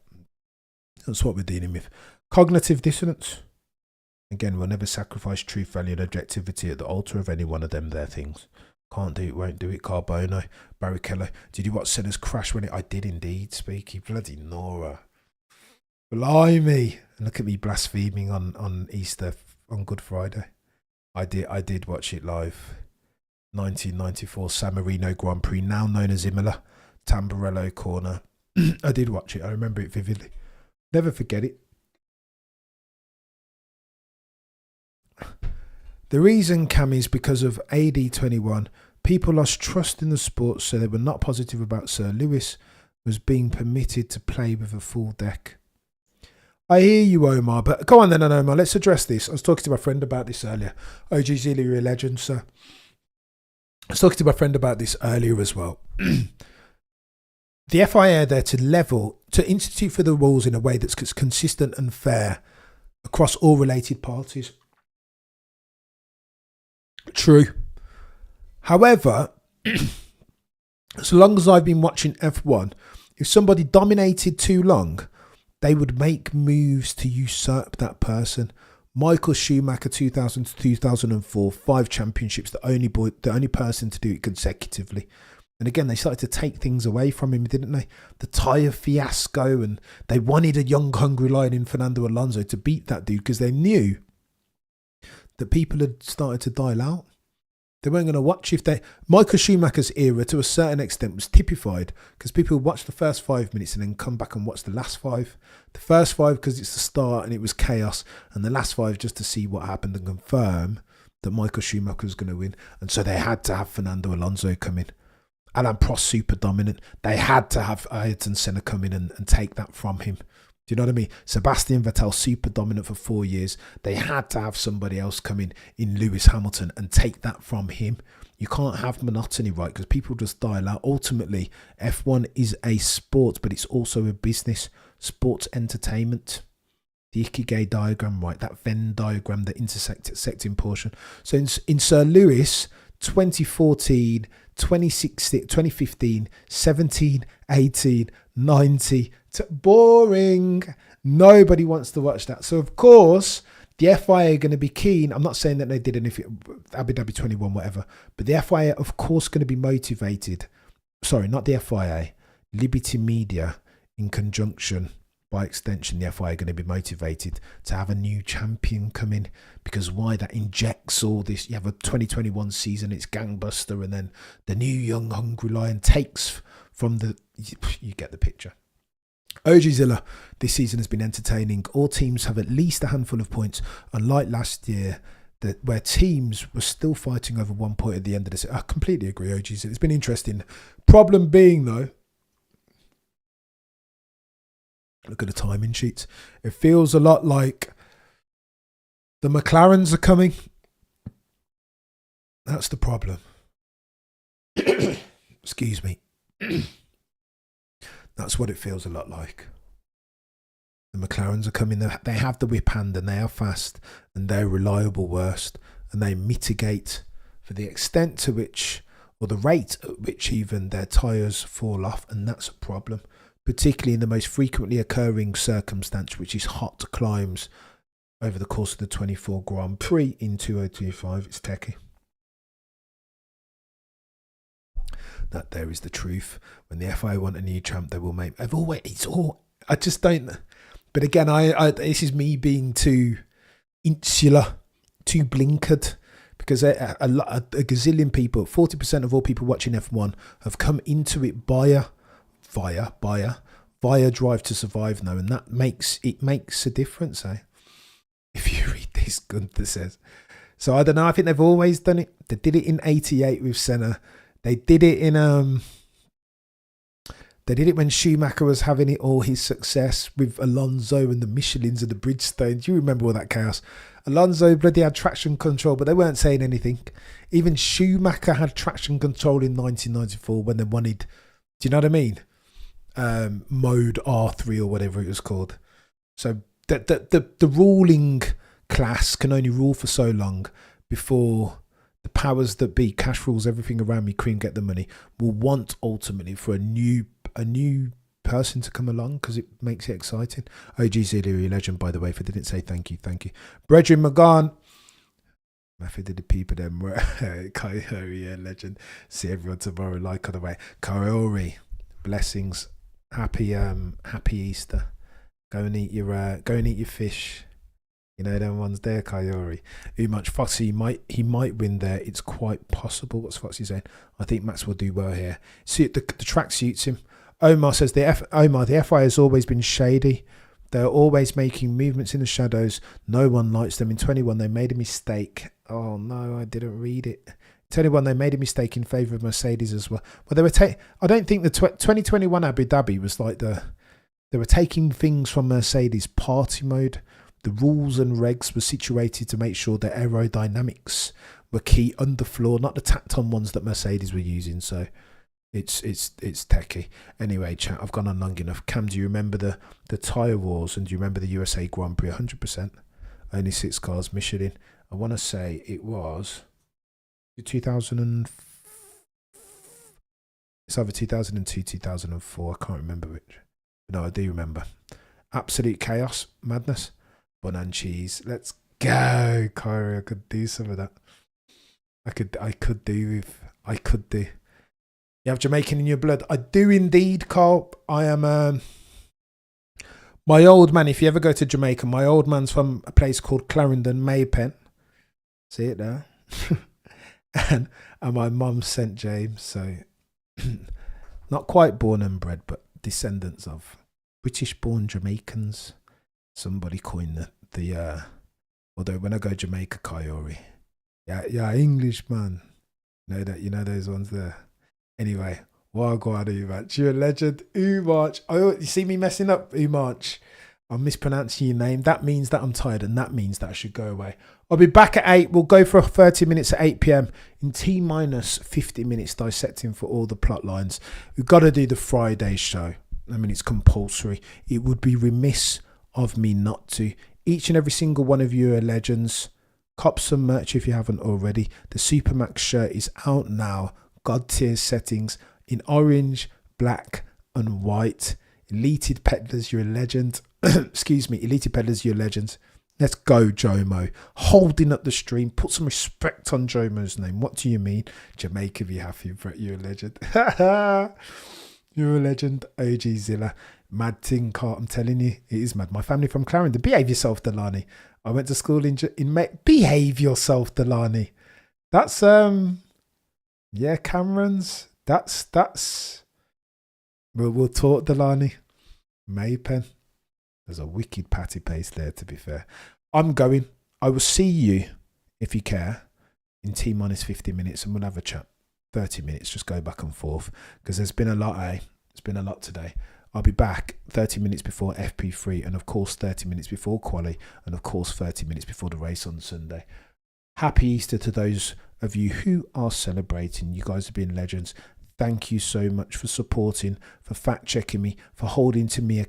That's what we're dealing with. Cognitive dissonance. Again, we'll never sacrifice truth, value and objectivity at the altar of any one of them there things. Can't do it, won't do it. Carbono, Barrichello. Did you watch Senna's crash when it? I did indeed, Speaky. Bloody Nora. Blimey. And look at me blaspheming on Easter, on Good Friday. I did watch it live. 1994 San Marino Grand Prix, now known as Imola. Tamburello corner. I did watch it. I remember it vividly. Never forget it. The reason, Cam, is because of AD21. People lost trust in the sport, so they were not positive about Sir Lewis was being permitted to play with a full deck. I hear you, Omar, but go on then, Omar. Let's address this. I was talking to my friend about this earlier. OG Zilly, you're a legend, sir. I was talking to my friend about this earlier as well. The FIA are there to institute for the rules in a way that's consistent and fair across all related parties. True. However, as long as I've been watching F1, if somebody dominated too long, they would make moves to usurp that person. Michael Schumacher, 2000 to 2004, 5 championships, the only person to do it consecutively. And again, they started to take things away from him, didn't they? The tyre fiasco, and they wanted a young, hungry lion in Fernando Alonso to beat that dude because they knew that people had started to dial out. They weren't going to watch Michael Schumacher's era to a certain extent was typified because people would watch the first 5 minutes and then come back and watch the last 5. The first 5 because it's the start and it was chaos, and the last 5 just to see what happened and confirm that Michael Schumacher was going to win. And so they had to have Fernando Alonso come in. Alain Prost super dominant. They had to have Ayrton Senna come in and take that from him. Do you know what I mean? Sebastian Vettel, super dominant for 4 years. They had to have somebody else come in Lewis Hamilton and take that from him. You can't have monotony, right? Because people just dial out. Ultimately, F1 is a sport, but it's also a business. Sports entertainment. The Ikigai diagram, right? That Venn diagram, the intersecting portion. So in Sir Lewis, 2014, 2016, 2015, 17, 18, 90. Boring. Nobody wants to watch that. So, of course, the FIA are going to be keen. I'm not saying that they did anything, Abu Dhabi 21, whatever. But the FIA, of course, going to be motivated. Sorry, not the FIA. Liberty Media, in conjunction, by extension, the FIA are going to be motivated to have a new champion come in. Because why? That injects all this. You have a 2021 season, it's gangbuster, and then the new young hungry lion takes from the... You get the picture. OG Zilla, this season has been entertaining. All teams have at least a handful of points, unlike last year, where teams were still fighting over 1 point at the end of the season. I completely agree, OG Zilla. It's been interesting. Problem being, though, look at the timing sheets. It feels a lot like the McLarens are coming. That's the problem. Excuse me. That's what it feels a lot like. The McLarens are coming. They have the whip hand and they are fast and they're reliable worst, and they mitigate for the extent to which, or the rate at which even their tyres fall off, and that's a problem, particularly in the most frequently occurring circumstance, which is hot climbs over the course of the 24 Grand Prix in 2025. It's techie. That there is the truth. When the FIA want a new champ, they will make. I just don't. But again, this is me being too insular, too blinkered, because a gazillion people, 40% of all people watching F1 have come into it via Drive to Survive now, and that makes a difference, eh? If you read this, Gunther says. So I don't know. I think they've always done it. They did it in '88 with Senna. They did it when Schumacher was having all his success with Alonso and the Michelins and the Bridgestones. You remember all that chaos. Alonso bloody had traction control, but they weren't saying anything. Even Schumacher had traction control in 1994 when they wanted, do you know what I mean? Mode R3 or whatever it was called. So the ruling class can only rule for so long before the powers that be, cash rules everything around me, cream get the money, will want ultimately for a new person to come along because it makes it exciting. OG Zilly legend, by the way, if I didn't say thank you. Brethren McGahn. Method of the people then were Coyote, legend. See everyone tomorrow, like on the way. Coyote, blessings. Happy Easter. Go and eat your fish. You know them ones there, Coyote. Who much Foxy he might win there. It's quite possible. What's Foxy saying? I think Max will do well here. See, the track suits him. Omar says the FI has always been shady. They're always making movements in the shadows. No one likes them. In 21, they made a mistake. Oh no, I didn't read it. 21, they made a mistake in favour of Mercedes as well. Well, they were I don't think the 2021 Abu Dhabi was like they were taking things from Mercedes party mode. The rules and regs were situated to make sure that aerodynamics were key underfloor, not the tacked-on ones that Mercedes were using. So it's techie. Anyway, chat, I've gone on long enough. Cam, do you remember the tyre wars, and do you remember the USA Grand Prix? 100%. Only 6 cars, Michelin. I want to say it was 2000. It's either 2002, 2004. I can't remember which. No, I do remember. Absolute chaos, madness. Bun and cheese. Let's go, Kyrie. I could do some of that. I could do. You have Jamaican in your blood. I do indeed, Carl. I am my old man. If you ever go to Jamaica, my old man's from a place called Clarendon, Maypen. See it there? and my mum St James. So not quite born and bred, but descendants of British-born Jamaicans. Somebody coined the although when I go Jamaica, Coyote. Yeah, English man. You know those ones there. Anyway, Wagwan Umach. You're a legend. Umach. You see me messing up, Umach. I'm mispronouncing your name. That means that I'm tired, and that means that I should go away. I'll be back at 8. We'll go for 30 minutes at 8 p.m. in T-minus 50 minutes dissecting for all the plot lines. We've got to do the Friday show. I mean, it's compulsory. It would be remiss of me not to. Each and every single one of you are legends. Cop some merch if you haven't already. The Supermax shirt is out now. God tier settings in orange, black and white. Elated Peddlers, you're a legend. Excuse me, Elated Peddlers, you're legends. Let's go, Jomo. Holding up the stream. Put some respect on Jomo's name. What do you mean? Jamaica, be happy, Brett. You're a legend. You're a legend. OG Zilla. Mad thing, Cart. I'm telling you, it is mad. My family from Clarendon. Behave yourself, Delaney. I went to school in Behave yourself, Delaney. That's yeah, Cameron's. That's. We'll talk, Delaney. Maypen. There's a wicked patty paste there, to be fair. I'm going. I will see you, if you care, in T-minus 50 minutes, and we'll have a chat. 30 minutes, just go back and forth, because there's been a lot, There's been a lot today. I'll be back 30 minutes before FP3, and of course 30 minutes before quali, and of course 30 minutes before the race on Sunday. Happy Easter to those of you who are celebrating. You guys have been legends. Thank you so much for supporting, for fact checking me, for holding me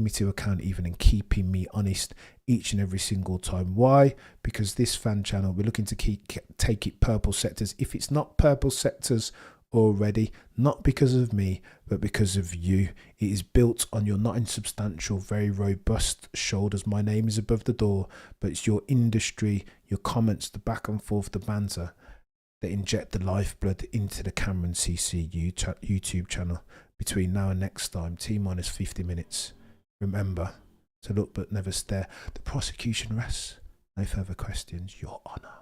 to account even, and keeping me honest each and every single time. Why? Because this fan channel, we're looking to take it purple sectors. If it's not purple sectors already, not because of me, but because of you. It is built on your not insubstantial, very robust shoulders. My name is above the door, but it's your industry, your comments, the back and forth, the banter that inject the lifeblood into the Cameron CC YouTube channel. Between now and next time, T-minus 50 minutes. Remember to look but never stare. The prosecution rests. No further questions. Your Honour.